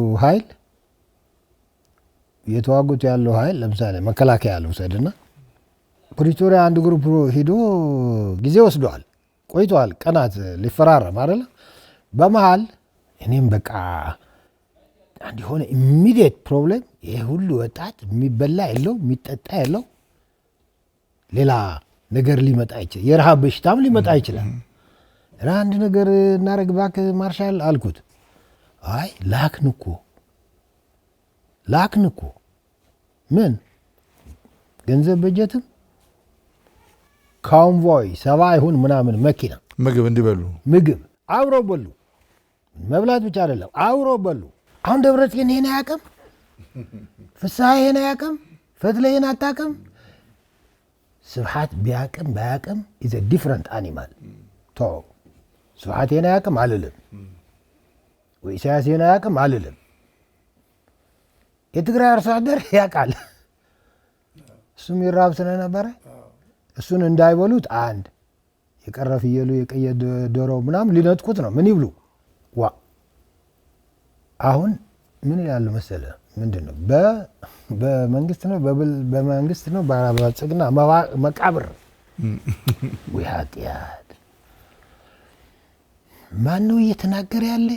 ኃይል ለምሳሌ መከላከያ ልውሰድና ፕሪቶሪያ አንድ ግሩፕ ሄዶ ጊዜ ወስደዋል፣ ቆይተዋል፣ ቀናት ሊፈራረም አይደለ። በመሃል እኔም በቃ አንድ የሆነ ኢሚዲየት ፕሮብሌም ይሄ ሁሉ ወጣት የሚበላ የለው የሚጠጣ የለው ሌላ ነገር ሊመጣ ይችላል፣ የረሃብ በሽታም ሊመጣ ይችላል። አንድ ነገር እናረግ እባክህ ማርሻል አልኩት። አይ ላክን እኮ ምን ገንዘብ በጀትም ኮንቮይ 70 ይሁን ምናምን መኪና ምግብ እንዲበሉ ምግብ አብረው በሉ። መብላት ብቻ አይደለም አብረው በሉ። አሁን ደብረጽዮን ይሄን አያውቅም፣ ፍስሐ ይሄን አያውቅም፣ ፈትለ ይሄን አታውቅም። ስብሐት ቢያውቅም ባያውቅም ኢዝ አ ዲፍረንት አኒማል። ስብሐት ይሄን አያውቅም አልልም፣ ወይ ኢሳያስ ይሄን አያውቅም አልልም። የትግራይ አርሶ አደር ያውቃል። እሱም ይራብ ስለነበረ እሱን እንዳይበሉት አንድ የቀረ ፍየሉ የቀየ ዶሮ ምናምን ሊነጥቁት ነው። ምን ይብሉ? አሁን ምን ይላሉ መሰለ? ምንድን ነው በመንግስት ነው በብልጽግና መቃብር ወይ ኃጢአት ማን ነው እየተናገረ ያለ?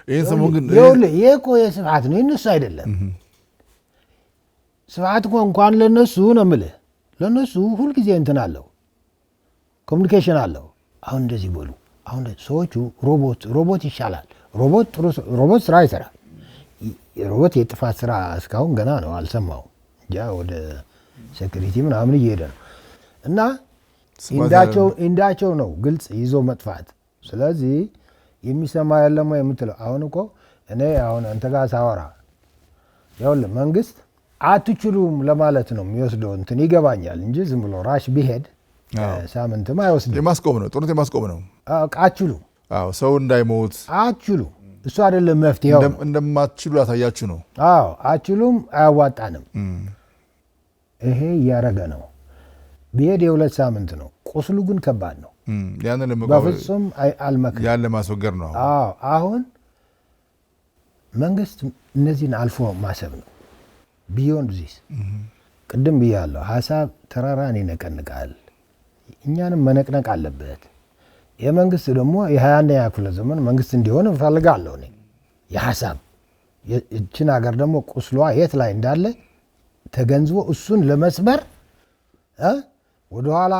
ይሄን ሰሞን ግን ይሄ እኮ የስብሐት ነው የእነሱ አይደለም። ስብሐት እኮ እንኳን ለነሱ ነው የምልህ፣ ለነሱ ሁልጊዜ እንትን አለው፣ ኮሚኒኬሽን አለው። አሁን እንደዚህ በሉ። አሁን ሰዎቹ ሮቦት ይሻላል። ሮቦት ስራ ይሰራል። ሮቦት የጥፋት ስራ እስካሁን ገና ነው አልሰማው እንጃ ወደ ሴኩሪቲ ምናምን እየሄደ ነው እና እንዳቸው ነው ግልጽ ይዞ መጥፋት። ስለዚህ የሚሰማ ያለማ የምትለው አሁን እኮ እኔ አሁን አንተ ጋር ሳወራ ይኸውልህ መንግስት አትችሉም ለማለት ነው የሚወስደው እንትን ይገባኛል እንጂ ዝም ብሎ ራሽ ቢሄድ ሳምንትም አይወስድም። የማስቆም ነው ጦርነት የማስቆም ነው። አትችሉ ሰው እንዳይሞት አትችሉ እሱ አይደለም መፍትሄው። እንደማትችሉ ያሳያችሁ ነው። አትችሉም፣ አያዋጣንም። ይሄ እያደረገ ነው። ቢሄድ የ2 ሳምንት ነው። ቁስሉ ግን ከባድ ነው። በፍጹም አልመክርም። ያን ለማስወገድ ነው። አሁን መንግስት እነዚህን አልፎ ማሰብ ነው። ቢዮንድ ዚስ ቅድም ብያለሁ። ሀሳብ ተራራን ይነቀንቃል። እኛንም መነቅነቅ አለበት። የመንግስት ደግሞ የ21ኛ ክፍለ ዘመን መንግስት እንዲሆን እፈልጋለሁ እኔ የሀሳብ እችን ሀገር ደግሞ ቁስሏ የት ላይ እንዳለ ተገንዝቦ እሱን ለመስበር ወደኋላ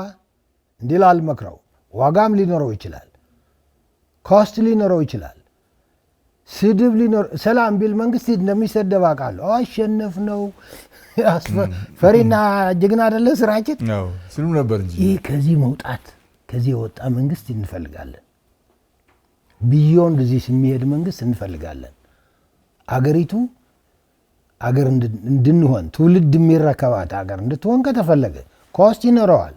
እንዲል አልመክረው። ዋጋም ሊኖረው ይችላል፣ ኮስት ሊኖረው ይችላል፣ ስድብ ሊኖር ሰላም ቢል መንግስት እንደሚሰደብ አውቃለሁ። አሸነፍ ነው ፈሪና ጀግና አይደለ ስራችን ስሉ ነበር እንጂ ይህ ከዚህ መውጣት ከዚህ የወጣ መንግስት እንፈልጋለን። ቢዮንድ ዚስ የሚሄድ መንግስት እንፈልጋለን። አገሪቱ አገር እንድንሆን ትውልድ የሚረከባት አገር እንድትሆን ከተፈለገ ኮስት ይኖረዋል፣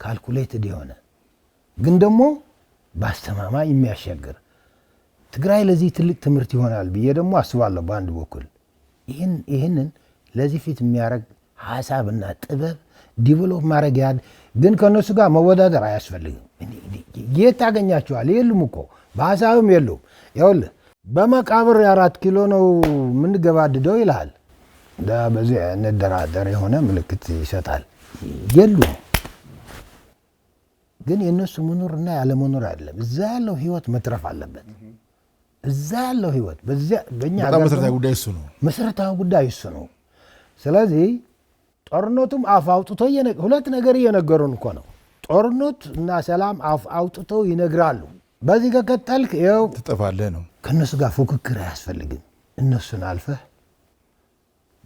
ካልኩሌትድ የሆነ ግን ደግሞ በአስተማማኝ የሚያሻግር ትግራይ ለዚህ ትልቅ ትምህርት ይሆናል ብዬ ደግሞ አስባለሁ። በአንድ በኩል ይህንን ለዚህ ፊት የሚያደርግ ሀሳብና ጥበብ ዲቨሎፕ ማድረግ ያህል ግን ከእነሱ ጋር መወዳደር አያስፈልግም። የት ታገኛቸዋል? የሉም እኮ በሀሳብም የሉም። ይኸውልህ በመቃብር 4 ኪሎ ነው የምንገባድደው ይልሃል። በዚህ እንደራደር የሆነ ምልክት ይሰጣል። የሉም ግን የእነሱ መኖርና ያለመኖር አይደለም። እዛ ያለው ህይወት መትረፍ አለበት። እዛ ያለው ህይወት በእኛ መሰረታዊ ጉዳይ እሱ ነው። መሰረታዊ ጉዳይ እሱ ነው። ስለዚህ ጦርነቱም አፍ አውጥቶ ሁለት ነገር እየነገሩን እኮ ነው። ጦርነት እና ሰላም አፍ አውጥተው ይነግራሉ። በዚህ ከቀጠልክ ይኸው ትጠፋለህ ነው። ከእነሱ ጋር ፉክክር አያስፈልግም። እነሱን አልፈህ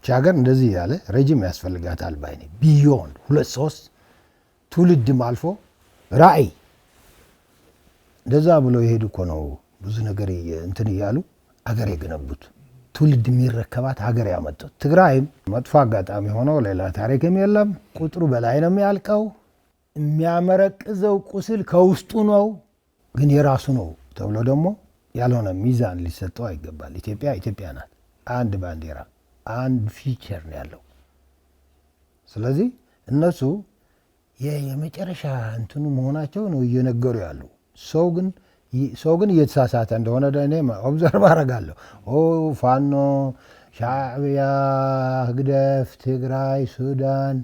ሀገር እንደዚህ ያለ ረጅም ያስፈልጋታል ባይኔ ቢዮንድ 2-3 ትውልድም አልፎ ራዕይ እንደዛ ብሎ የሄዱ እኮ ነው ብዙ ነገር እንትን እያሉ አገር የገነቡት ትውልድ የሚረከባት ሀገር ያመጡት። ትግራይም መጥፎ አጋጣሚ ሆነው ሌላ ታሪክም የለም። ቁጥሩ በላይ ነው የሚያልቀው። የሚያመረቅዘው ቁስል ከውስጡ ነው፣ ግን የራሱ ነው ተብሎ ደግሞ ያልሆነ ሚዛን ሊሰጠው አይገባል። ኢትዮጵያ ናት። አንድ ባንዲራ፣ አንድ ፊቸር ነው ያለው። ስለዚህ እነሱ የመጨረሻ እንትኑ መሆናቸው ነው እየነገሩ ያሉ። ሰው ግን እየተሳሳተ እንደሆነ እኔ ኦብዘርቭ አደርጋለሁ። ፋኖ፣ ሻዕቢያ፣ ህግደፍ፣ ትግራይ፣ ሱዳን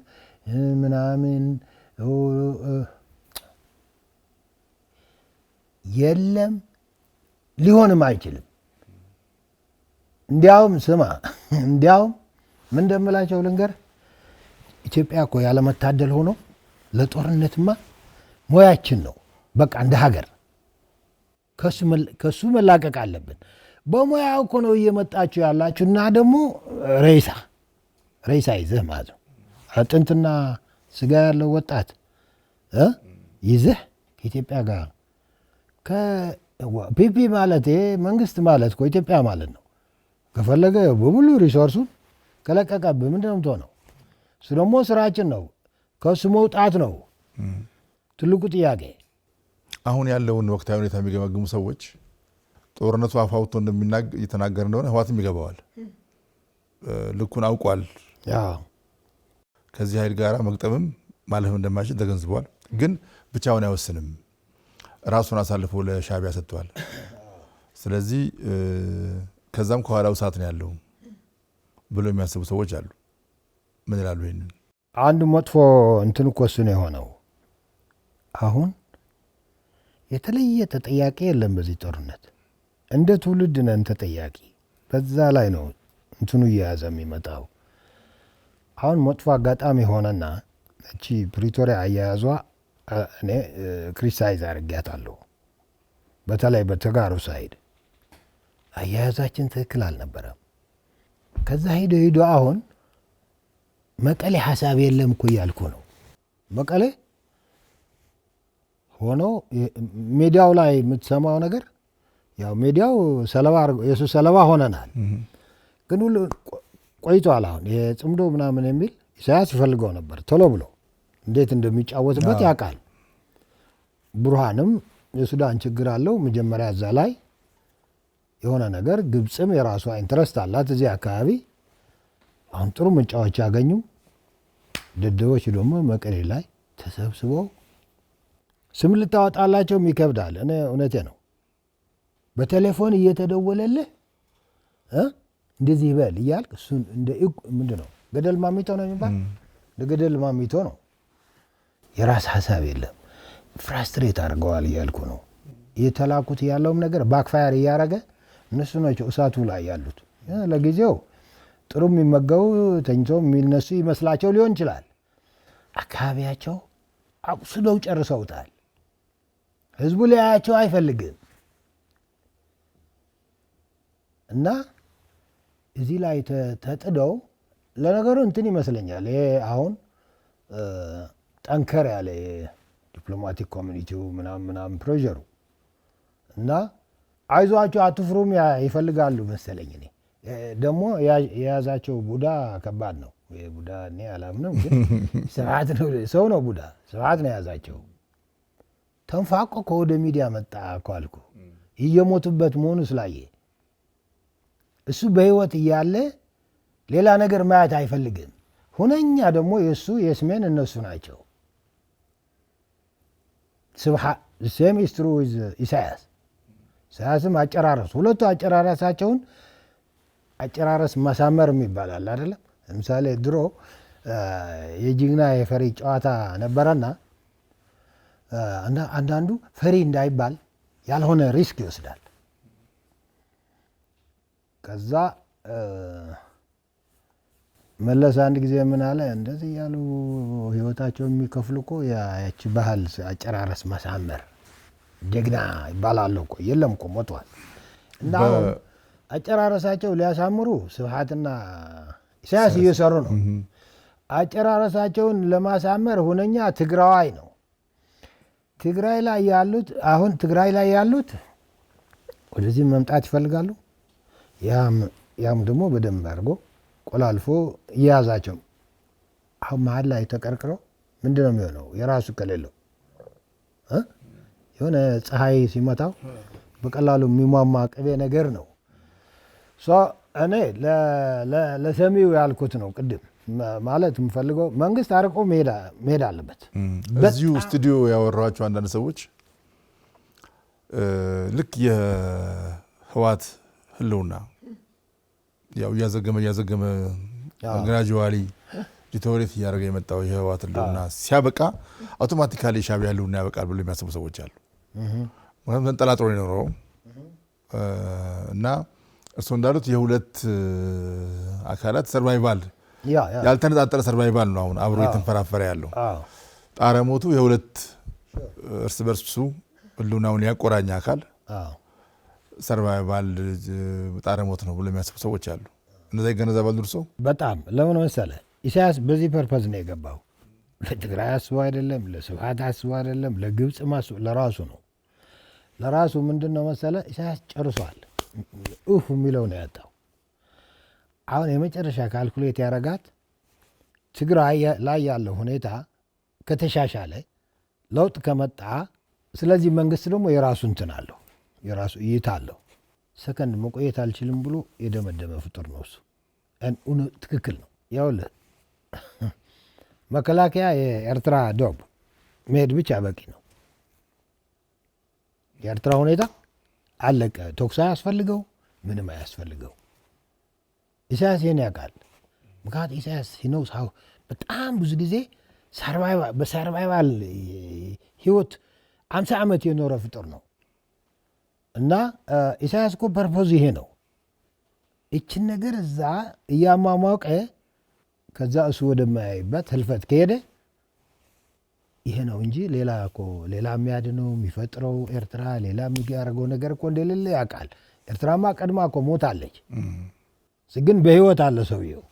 ምናምን የለም፣ ሊሆንም አይችልም። እንዲያውም ስማ፣ ምን እንደምላቸው ልንገር። ኢትዮጵያ እኮ ያለመታደል ሆኖ ለጦርነትማ ሞያችን ነው። በቃ እንደ ሀገር ከሱ መላቀቅ አለብን። በሙያው እኮ ነው እየመጣችሁ ያላችሁ እና ደግሞ ሬሳ ይዘህ ማለት ነው አጥንትና ስጋ ያለው ወጣት ይዘህ ከኢትዮጵያ ጋር ፒፒ ማለት መንግስት ማለት እኮ ኢትዮጵያ ማለት ነው። ከፈለገ በሙሉ ሪሶርሱን ከለቀቀብህ ምንድን ነው የምትሆነው? እሱ ደግሞ ስራችን ነው። ከሱ መውጣት ነው ትልቁ ጥያቄ። አሁን ያለውን ወቅታዊ ሁኔታ የሚገመግሙ ሰዎች ጦርነቱ አፋውቶ እየተናገር እንደሆነ ህዋትም ይገባዋል። ልኩን አውቋል። ከዚህ ኃይል ጋር መግጠምም ማለፍ እንደማይችል ተገንዝቧል። ግን ብቻውን አይወስንም። ራሱን አሳልፎ ለሻዕቢያ ሰጥቷል። ስለዚህ ከዛም ከኋላው እሳት ነው ያለው ብሎ የሚያስቡ ሰዎች አሉ። ምን ይላሉ? ይሄንን አንድ መጥፎ እንትን እኮ እሱ ነው የሆነው። አሁን የተለየ ተጠያቂ የለም በዚህ ጦርነት። እንደ ትውልድ ነን ተጠያቂ። በዛ ላይ ነው እንትኑ እየያዘ የሚመጣው። አሁን መጥፎ አጋጣሚ ሆነና እቺ ፕሪቶሪያ አያያዟ እኔ ክሪቲሳይዝ አድርጊያታለሁ። በተለይ በተጋሩ ሳይድ አያያዛችን ትክክል አልነበረም። ከዛ ሂዶ አሁን መቀሌ ሀሳብ የለም እኮ እያልኩ ነው። መቀሌ ሆኖ ሚዲያው ላይ የምትሰማው ነገር ያው ሚዲያው የሱ ሰለባ ሆነናል። ግን ሁሉ ቆይቷል። አሁን የጽምዶ ምናምን የሚል ኢሳያስ ይፈልገው ነበር ቶሎ ብሎ እንዴት እንደሚጫወትበት ያውቃል። ቡርሃንም የሱዳን ችግር አለው መጀመሪያ እዛ ላይ የሆነ ነገር ግብፅም የራሷ ኢንትረስት አላት እዚህ አካባቢ። አሁን ጥሩ ምንጫዎች ያገኙ ደደቦች ደግሞ መቀሌ ላይ ተሰብስበው ስም ልታወጣላቸውም ይከብዳል። እኔ እውነቴ ነው። በቴሌፎን እየተደወለልህ እንደዚህ ይበል እያልክ እሱን እንደ ምንድን ነው ገደል ማሚቶ ነው የሚባል ለገደል ማሚቶ ነው። የራስ ሀሳብ የለም። ፍራስትሬት አድርገዋል እያልኩ ነው። የተላኩት ያለውም ነገር ባክፋየር እያደረገ እነሱ ናቸው እሳቱ ላይ ያሉት። ለጊዜው ጥሩ የሚመገቡ ተኝቶ የሚነሱ ይመስላቸው ሊሆን ይችላል። አካባቢያቸው አቁስለው ጨርሰውታል። ህዝቡ ሊያያቸው አይፈልግም። እና እዚህ ላይ ተጥደው ለነገሩ እንትን ይመስለኛል። ይሄ አሁን ጠንከር ያለ ዲፕሎማቲክ ኮሚኒቲው ምናምን ፕሬዠሩ እና አይዟቸው አትፍሩም ይፈልጋሉ መሰለኝ። እኔ ደግሞ የያዛቸው ቡዳ ከባድ ነው። ቡዳ እኔ አላምንም፣ ግን ስርዓት ነው፣ ሰው ነው ቡዳ፣ ስርዓት ነው የያዛቸው። ተንፋቆ ከወደ ሚዲያ መጣ እኮ አልኩ። እየሞቱበት መሆኑ ስላየ እሱ በህይወት እያለ ሌላ ነገር ማየት አይፈልግም። ሁነኛ ደግሞ የእሱ የስሜን እነሱ ናቸው። ሴም ኢዝ ትሩ ዊዝ ኢሳያስ። ኢሳያስም አጨራረሱ ሁለቱ አጨራረሳቸውን አጨራረስ ማሳመር የሚባላል አይደለም። ለምሳሌ ድሮ የጅግና የፈሪ ጨዋታ ነበረና አንዳንዱ ፈሪ እንዳይባል ያልሆነ ሪስክ ይወስዳል። ከዛ መለስ አንድ ጊዜ ምን አለ፣ እንደዚህ ያሉ ህይወታቸው የሚከፍሉ እኮ ያቺ ባህል አጨራረስ ማሳመር ጀግና ይባላል እኮ። የለም እኮ ሞቷል። እና አጨራረሳቸው ሊያሳምሩ ስብሐትና ኢሳያስ እየሰሩ ነው። አጨራረሳቸውን ለማሳመር ሁነኛ ትግራዋይ ነው። ትግራይ ላይ ያሉት አሁን ትግራይ ላይ ያሉት ወደዚህ መምጣት ይፈልጋሉ። ያም ደግሞ በደንብ አድርጎ ቆላልፎ እየያዛቸው አሁን መሀል ላይ ተቀርቅረው ምንድን ነው የሚሆነው? የራሱ ከሌለው የሆነ ፀሐይ ሲመታው በቀላሉ የሚሟማ ቅቤ ነገር ነው። እኔ ለሰሚው ያልኩት ነው ቅድም ማለት የምፈልገው መንግስት አርቆ መሄድ አለበት። በዚሁ ስቱዲዮ ያወራኋቸው አንዳንድ ሰዎች ልክ የህወሓት ህልውና ያው እያዘገመ ግራጁዋሊ ዲቶሬት እያደረገ የመጣው የህወሓት ህልውና ሲያበቃ አውቶማቲካሊ ሻዕቢያ ህልውና ያበቃል ብሎ የሚያስቡ ሰዎች አሉ። ምክንያቱም ተንጠላጥሎ የኖረው እና እርሱ እንዳሉት የሁለት አካላት ሰርቫይቫል ያልተነጣጠረ ሰርቫይቫል ነው አሁን አብሮ የተንፈራፈረ ያለው። ጣረ ሞቱ የሁለት እርስ በርሱ ህልውናውን ያቆራኝ አካል ሰርቫይቫል ጣረ ሞት ነው ብሎ የሚያስቡ ሰዎች አሉ። እነዛ ይገነዘባሉ። እርሶ በጣም ለምን መሰለህ ኢሳያስ በዚህ ፐርፐዝ ነው የገባው። ለትግራይ አስቦ አይደለም፣ ለስብሐት አስቦ አይደለም፣ ለግብፅ ለራሱ ነው። ለራሱ ምንድን ነው መሰለህ ኢሳያስ ጨርሷል። የሚለው ነው ያጣው። አሁን የመጨረሻ ካልኩሌት ያረጋት ትግራይ ላይ ያለው ሁኔታ ከተሻሻለ ለውጥ ከመጣ፣ ስለዚህ መንግስት ደግሞ የራሱ እንትን አለው፣ የራሱ እይታ አለው። ሰከንድ መቆየት አልችልም ብሎ የደመደመ ፍጡር ነው እሱ። ትክክል ነው። ያውልህ መከላከያ የኤርትራ ዶብ መሄድ ብቻ በቂ ነው። የኤርትራ ሁኔታ አለቀ። ቶክስ አያስፈልገው፣ ምንም አያስፈልገው። ኢሳያስ ይህን ያውቃል። ምክንያት ኢሳያስ ሲነውስ በጣም ብዙ ጊዜ በሰርቫይቫል ህይወት 50 ዓመት የኖረ ፍጡር ነው። እና ኢሳያስ እኮ ፐርፖዝ ይሄ ነው። ይችን ነገር እዛ እያሟሟቀ ከዛ እሱ ወደማያይበት ህልፈት ከሄደ ይሄ ነው እንጂ ሌላ እኮ ሌላ የሚያድነው የሚፈጥረው ኤርትራ ሌላ የሚያደርገው ነገር እኮ እንደሌለ ያውቃል። ኤርትራማ ቀድማ እኮ ሞታለች። ግን በህይወት አለ ሰውየው፣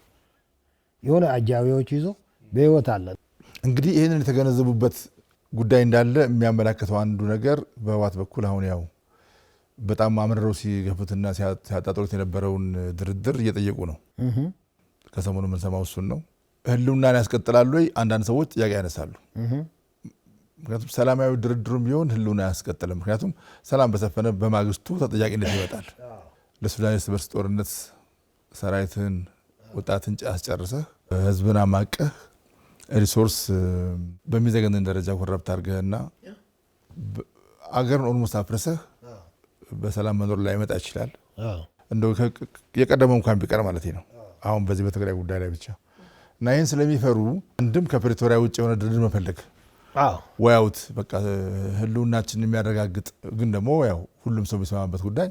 የሆነ አጃቢዎች ይዞ በህይወት አለ። እንግዲህ ይህንን የተገነዘቡበት ጉዳይ እንዳለ የሚያመላክተው አንዱ ነገር በህወሓት በኩል አሁን ያው በጣም አምርረው ሲገፉትና ሲያጣጥሩት የነበረውን ድርድር እየጠየቁ ነው። ከሰሞኑ የምንሰማው እሱን ነው። ህልውናን ያስቀጥላሉ ወይ? አንዳንድ ሰዎች ጥያቄ ያነሳሉ። ምክንያቱም ሰላማዊ ድርድሩም ቢሆን ህልውና አያስቀጥልም። ምክንያቱም ሰላም በሰፈነ በማግስቱ ተጠያቂነት ይመጣል። ለሱዳን እርስ በርስ ጦርነት ሰራዊትን ወጣትን አስጨርሰህ ህዝብን አማቀህ ሪሶርስ በሚዘገንን ደረጃ ኮረብት አድርገህና አገርን ኦልሞስት አፍርሰህ በሰላም መኖር ላይ ይመጣ ይችላል። እንደው የቀደመው እንኳን ቢቀር ማለት ነው። አሁን በዚህ በትግራይ ጉዳይ ላይ ብቻ እና ይህን ስለሚፈሩ አንድም ከፕሪቶሪያ ውጭ የሆነ ድርድር መፈለግ ወያውት በቃ ህልውናችንን የሚያረጋግጥ ግን ደግሞ ያው ሁሉም ሰው የሚስማማበት ጉዳይ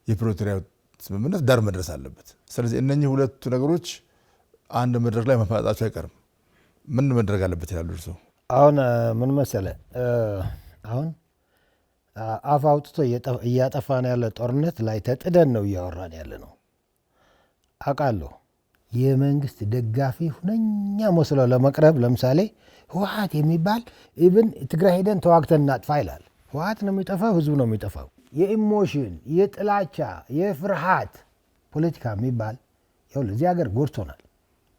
የፕሪቶሪያ ስምምነት ዳር መድረስ አለበት። ስለዚህ እነኚህ ሁለቱ ነገሮች አንድ መድረክ ላይ መፋጣቸው አይቀርም። ምን መድረግ አለበት ይላሉ እርሶ? አሁን ምን መሰለ፣ አሁን አፍ አውጥቶ እያጠፋን ያለ ጦርነት ላይ ተጥደን ነው እያወራን ያለ ነው። አውቃለሁ የመንግስት ደጋፊ ሁነኛ መስሎ ለመቅረብ ለምሳሌ ህወሓት የሚባል ኢቭን ትግራይ ሄደን ተዋግተን እናጥፋ ይላል። ህወሓት ነው የሚጠፋው፣ ህዝቡ ነው የሚጠፋው። የኢሞሽን የጥላቻ የፍርሃት ፖለቲካ የሚባል ይኸውልህ እዚህ ሀገር ጎድቶናል።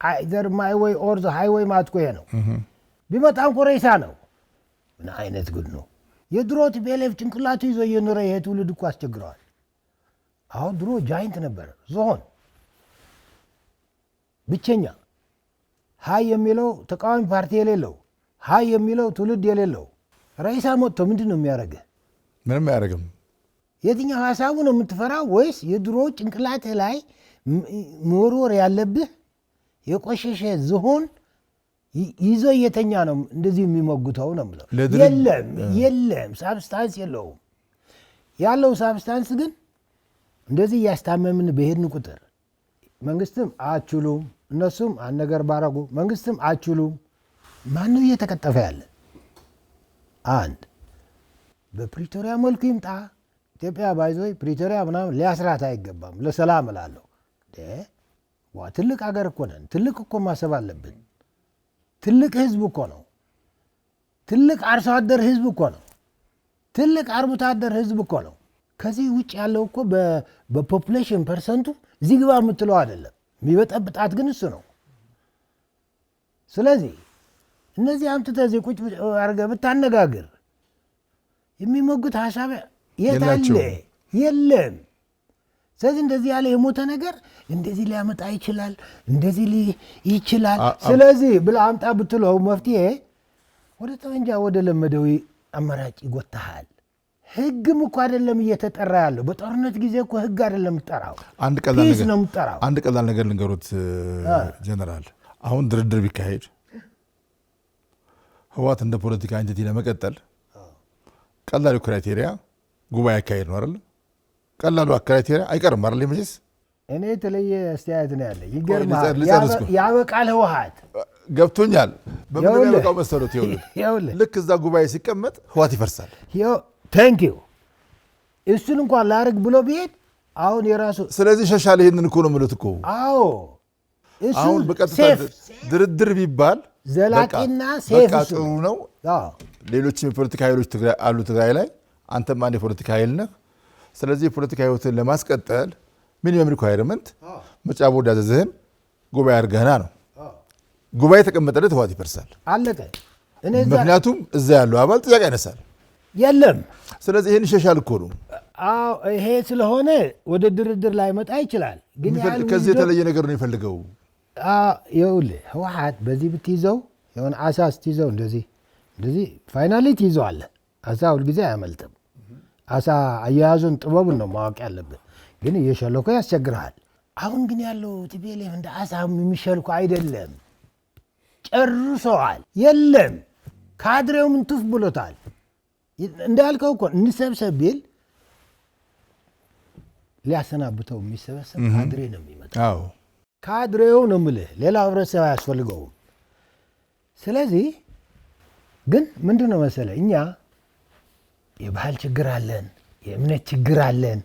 አይዘር ማይ ወይ ኦር ዘ ሃይዌይ ማትኮ ነው ቢመጣም ኮሬሳ ነው። ምን አይነት ጉድ ነው? የድሮ ቲፒኤልኤፍ ጭንቅላቱ ይዞ እየኖረ ይሄ ትውልድ እኮ አስቸግረዋል። አሁን ድሮ ጃይንት ነበር ዞን ብቸኛ ሀይ የሚለው ተቃዋሚ ፓርቲ የሌለው ሀይ የሚለው ትውልድ የሌለው ራይሳ መጥቶ ምንድን ነው የሚያደርግህ? ምንም አያደርግም። የትኛው ሀሳቡ ነው የምትፈራው? ወይስ የድሮ ጭንቅላት ላይ መወርወር ያለብህ የቆሸሸ ዝሆን ይዞ እየተኛ ነው እንደዚህ የሚሞግተው ነው የምለው። የለም ሳብስታንስ የለውም። ያለው ሳብስታንስ ግን እንደዚህ እያስታመምን በሄድን ቁጥር መንግስትም አችሉም እነሱም አነገር ባረጉ መንግስትም አችሉም ማነው እየተቀጠፈ ያለ? አንድ በፕሪቶሪያ መልኩ ይምጣ። ኢትዮጵያ ባይዞይ ፕሪቶሪያ ምናምን ሊያስራት አይገባም። ለሰላም እላለሁ። ትልቅ ሀገር እኮ ነን። ትልቅ እኮ ማሰብ አለብን። ትልቅ ህዝብ እኮ ነው። ትልቅ አርሶ አደር ህዝብ እኮ ነው። ትልቅ አርብቶ አደር ህዝብ እኮ ነው። ከዚህ ውጭ ያለው እኮ በፖፑሌሽን ፐርሰንቱ እዚህ ግባ የምትለው አይደለም። የሚበጠብጣት ግን እሱ ነው። ስለዚህ እነዚህ አምጥተህ እዚህ ቁጭ አድርገህ ብታነጋግር የሚሞግት ሀሳብ የት አለ? የለም። ስለዚህ እንደዚህ ያለ የሞተ ነገር እንደዚህ ሊያመጣ ይችላል፣ እንደዚህ ይችላል። ስለዚህ ብለህ አምጣ ብትለው መፍትሄ ወደ ጠመንጃ ወደ ለመደው አማራጭ ይጎታሃል። ህግም እኮ አይደለም እየተጠራ ያለው። በጦርነት ጊዜ እኮ ህግ አይደለም የምትጠራው፣ ፒስ ነው የምትጠራው። አንድ ቀላል ነገር ልንገሩት ጀነራል። አሁን ድርድር ቢካሄድ ህወሓት እንደ ፖለቲካ ኤንቲቲ ለመቀጠል ቀላሉ ክራይቴሪያ ጉባኤ አካሄድ ነው አይደል? ቀላሉ ክራይቴሪያ አይቀርም አይደል? መቼስ እኔ የተለየ አስተያየት ነው ያለ። ይገርማል። ያበቃል ህወሓት ገብቶኛል። በምን ያበቃው መሰሎት? ይኸውልህ ልክ እዛ ጉባኤ ሲቀመጥ ህወሓት ይፈርሳል። ታንክ ዩ እሱን እንኳን ላርግ ብሎ ቢሄድ አሁን የራሱ ስለዚህ ሸሻለ። ይሄንን እኮ ነው የምልህ እኮ። አዎ አሁን በቀጥታ ድርድር ቢባል ዘላቂና ሴፍ ጥሩ ነው። ሌሎችም የፖለቲካ ኃይሎች አሉ ትግራይ ላይ፣ አንተም አንድ የፖለቲካ ኃይል ነህ። ስለዚህ የፖለቲካ ህይወትን ለማስቀጠል ሚኒመም ሪኳየርመንት ምርጫ ቦርድ ያዘዝህን ጉባኤ አድርገህና ነው። ጉባኤ የተቀመጠለት ህወሓት ይፈርሳል። አለቀ። ምክንያቱም እዛ ያለው አባል ጥያቄ ያነሳል። የለም። ስለዚህ ይሄን ይሸሻል እኮ ነው። ይሄ ስለሆነ ወደ ድርድር ላይ መጣ ይችላል። ግን ከዚህ የተለየ ነገር ነው የሚፈልገው። ይኸውልህ ህወሓት በዚህ ብትይዘው የሆነ አሳ ስትይዘው እንደዚህ ፋይናሊ ትይዘዋለህ። አሳ ሁልጊዜ አያመልጥም። አሳ አያያዙን ጥበቡን ነው ማወቅ ያለብን። ግን እየሸለኮ ያስቸግርሃል። አሁን ግን ያለው ቲፒኤልኤፍ እንደ አሳ የሚሸልኮ አይደለም። ጨርሰዋል። የለም ካድሬው ምን ቱፍ ብሎታል። እንዳልከው እኮ እንሰብሰብ ቢል ሊያሰናብተው የሚሰበሰብ ካድሬ ነው የሚመጣው። ካድሬው ነው የምልህ። ሌላ ህብረተሰብ አያስፈልገውም። ስለዚህ ግን ምንድን ነው መሰለ እኛ የባህል ችግር አለን፣ የእምነት ችግር አለን።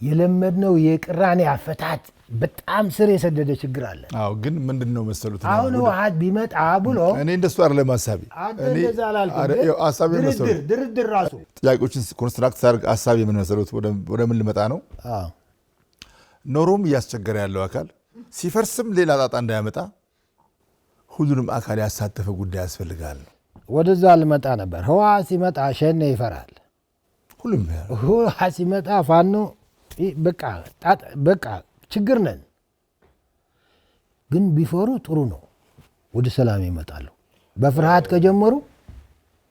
የለመድነው የቅራኔ አፈታት በጣም ስር የሰደደ ችግር አለ። አዎ ግን ምንድን ነው መሰሉት አሁን ህወሓት ቢመጣ ብሎ እኔ እንደሱ አይደለም ሀሳቤ። ድርድር ራሱ ጥያቄዎችን ኮንስትራክት ሳርግ ሀሳቤ ምን መሰሉት ወደ ምን ልመጣ ነው? ኖሮም እያስቸገረ ያለው አካል ሲፈርስም ሌላ ጣጣ እንዳያመጣ ሁሉንም አካል ያሳተፈ ጉዳይ ያስፈልጋል። ወደዛ ልመጣ ነበር። ህወሓት ሲመጣ ሸኔ ይፈራል። ሁሉም ህወሓት ሲመጣ ፋኖ በቃ ችግር ነን። ግን ቢፈሩ ጥሩ ነው፣ ወደ ሰላም ይመጣሉ። በፍርሃት ከጀመሩ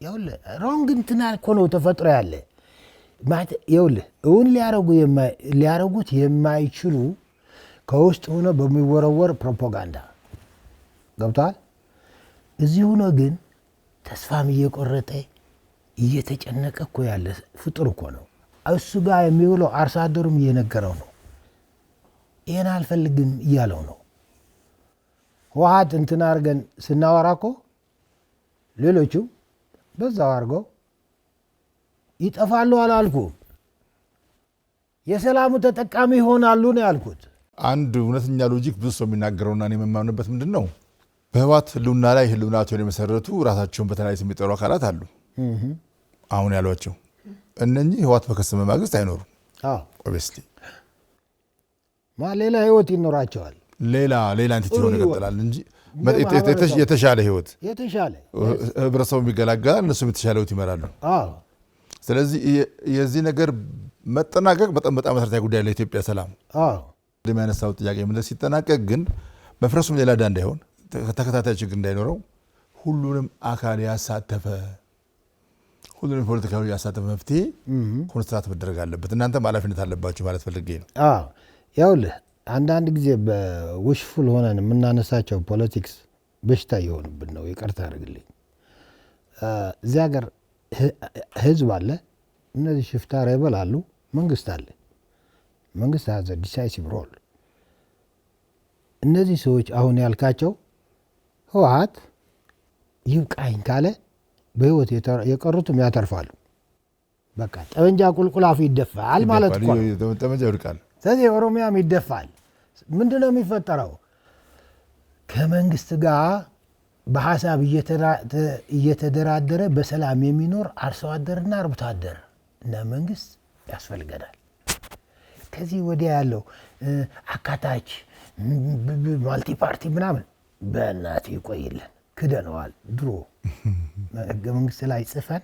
ይኸውልህ ሮንግ እንትና እኮ ነው ተፈጥሮ ያለ ይኸውልህ እውን ሊያረጉት የማይችሉ ከውስጥ ሆነ በሚወረወር ፕሮፓጋንዳ ገብቷል። እዚህ ሆኖ ግን ተስፋም እየቆረጠ እየተጨነቀ እኮ ያለ ፍጡር እኮ ነው። እሱ ጋር የሚውለው አርሶ አደሩም እየነገረው ነው። ይህን አልፈልግም እያለው ነው። ህወሓት እንትን አድርገን ስናወራ እኮ ሌሎቹ በዛው አድርገው ይጠፋሉ አላልኩም። የሰላሙ ተጠቃሚ ይሆናሉ ነው ያልኩት። አንድ እውነተኛ ሎጂክ ብዙ ሰው የሚናገረውና እኔ የማምንበት ምንድን ነው፣ በህወሓት ህልውና ላይ ህልውናቸውን የመሰረቱ ራሳቸውን በተለያዩ የሚጠሩ አካላት አሉ። አሁን ያሏቸው እነኚህ ህወሓት በከሰመ ማግስት አይኖሩም። ኦብቪየስሊ ሌላ ህይወት ይኖራቸዋል። ሌላ እንቲቲ ሆነ ይቀጥላል እንጂ የተሻለ ህይወት ህብረተሰቡ የሚገላገላል፣ እነሱም የተሻለ ህይወት ይመራሉ። ስለዚህ የዚህ ነገር መጠናቀቅ በጣም መሰረታዊ ጉዳይ ለኢትዮጵያ ሰላም የሚያነሳው ጥያቄ ምንድን ሲጠናቀቅ ግን መፍረሱም ሌላ ዕዳ እንዳይሆን ተከታታይ ችግር እንዳይኖረው ሁሉንም አካል ያሳተፈ ሁሉንም ፖለቲካዊ ያሳተፈ መፍትሄ ኮንስትራክት መደረግ አለበት። እናንተም ኃላፊነት አለባችሁ ማለት ፈልጌ ነው። ያውልህ አንዳንድ ጊዜ በውሽፉል ሆነን የምናነሳቸው ፖለቲክስ በሽታ እየሆኑብን ነው። ይቅርታ አድርግልኝ። እዚህ ሀገር ህዝብ አለ፣ እነዚህ ሽፍታ ሬበል አሉ፣ መንግስት አለ። መንግስት ሀዘ ዲሳይሲቭ ሮል። እነዚህ ሰዎች አሁን ያልካቸው ህወሓት ይብቃኝ ካለ በህይወት የቀሩትም ያተርፋሉ። በቃ ጠመንጃ ቁልቁላፍ ይደፋል ማለት እኮ ነው። ጠመንጃ ይወድቃል። ስለዚህ ኦሮሚያም ይደፋል። ምንድነው የሚፈጠረው? ከመንግስት ጋር በሀሳብ እየተደራደረ በሰላም የሚኖር አርሶ አደርና አርብቶ አደር እና መንግስት ያስፈልገናል። ከዚህ ወዲያ ያለው አካታች ማልቲ ፓርቲ ምናምን በእናት ይቆይልን። ክደነዋል። ድሮ ህገ መንግስት ላይ ጽፈን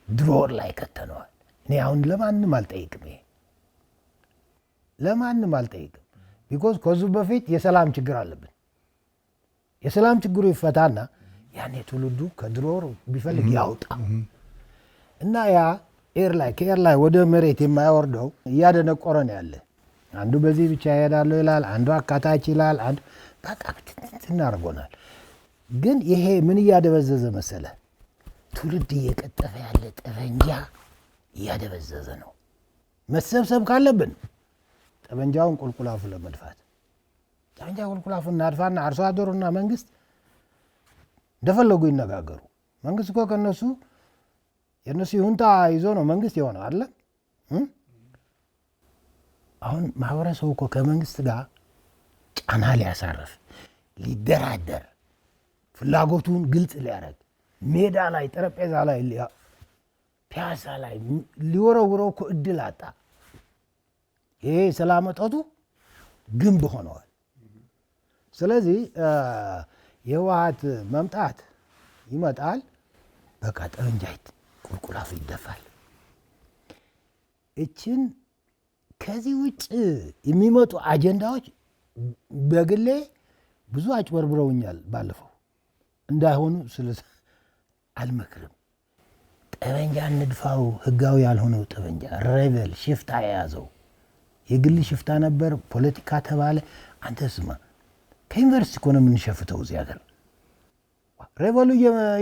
ድሮር ላይ ከተነዋል። እኔ አሁን ለማንም አልጠይቅም፣ ይሄ ለማንም አልጠይቅም። ቢኮዝ ከዙ በፊት የሰላም ችግር አለብን። የሰላም ችግሩ ይፈታና ያኔ ትውልዱ ከድሮር ቢፈልግ ያውጣ እና ያ ከኤር ላይ ወደ መሬት የማያወርደው እያደነቆረ ነው ያለ። አንዱ በዚህ ብቻ ይሄዳለሁ ይላል፣ አንዱ አካታች ይላል፣ አንዱ በቃ እናርጎናል። ግን ይሄ ምን እያደበዘዘ መሰለ? ትውልድ እየቀጠፈ ያለ ጠበንጃ እያደበዘዘ ነው። መሰብሰብ ካለብን ጠበንጃውን ቁልቁላፉ ለመድፋት ጠበንጃ ቁልቁላፉ እናድፋና አርሶ አደሩና መንግስት እንደፈለጉ ይነጋገሩ። መንግስት እኮ ከነሱ የነሱ ይሁንታ ይዞ ነው መንግስት የሆነው አለ። አሁን ማህበረሰቡ እኮ ከመንግስት ጋር ጫና ሊያሳርፍ ሊደራደር ፍላጎቱን ግልጽ ሊያደርግ ሜዳ ላይ ጠረጴዛ ላይ ፒያሳ ላይ ሊወረውረው እኮ እድል አጣ። ይሄ ሰላም እጦቱ ግንብ ሆነዋል። ስለዚህ የህወሓት መምጣት ይመጣል፣ በቃ ጠመንጃ ቁልቁላፉ ይደፋል። እችን ከዚህ ውጭ የሚመጡ አጀንዳዎች በግሌ ብዙ አጭበርብረውኛል ባለፈው እንዳይሆኑ አልመክርም። ጠበንጃ እንድፋው፣ ህጋዊ ያልሆነው ጠበንጃ ሬቨል ሽፍታ የያዘው የግል ሽፍታ ነበር፣ ፖለቲካ ተባለ። አንተ ስማ፣ ከዩኒቨርሲቲ እኮ ነው የምንሸፍተው እዚህ ሀገር። ሬቨሉ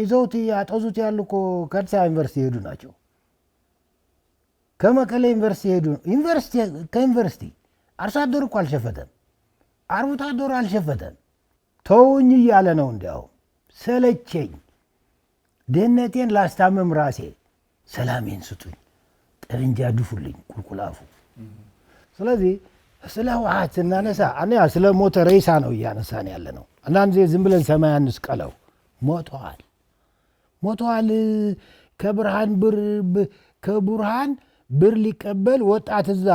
ይዘውት ያጠዙት ያሉ እኮ ከአዲስ አበባ ዩኒቨርሲቲ የሄዱ ናቸው። ከመቀሌ ዩኒቨርሲቲ ሄዱ። ከዩኒቨርሲቲ አርሶ አደሩ እኮ አልሸፈተም፣ አርብቶ አደሩ አልሸፈተም። ተውኝ እያለ ነው። እንዲያውም ሰለቸኝ። ድህነቴን ላስታመም ራሴ ሰላሜን ስጡኝ፣ ጠመንጃ ድፉልኝ ቁልቁላፉ። ስለዚህ ስለ ህወሓት ስናነሳ አንያ ስለ ሞተ ሬሳ ነው እያነሳን ያለ ነው። አንዳንድ ጊዜ ዝም ብለን ሰማይ አንስቀለው። ሞተዋል። ከብርሃን ብር ሊቀበል ወጣት እዛ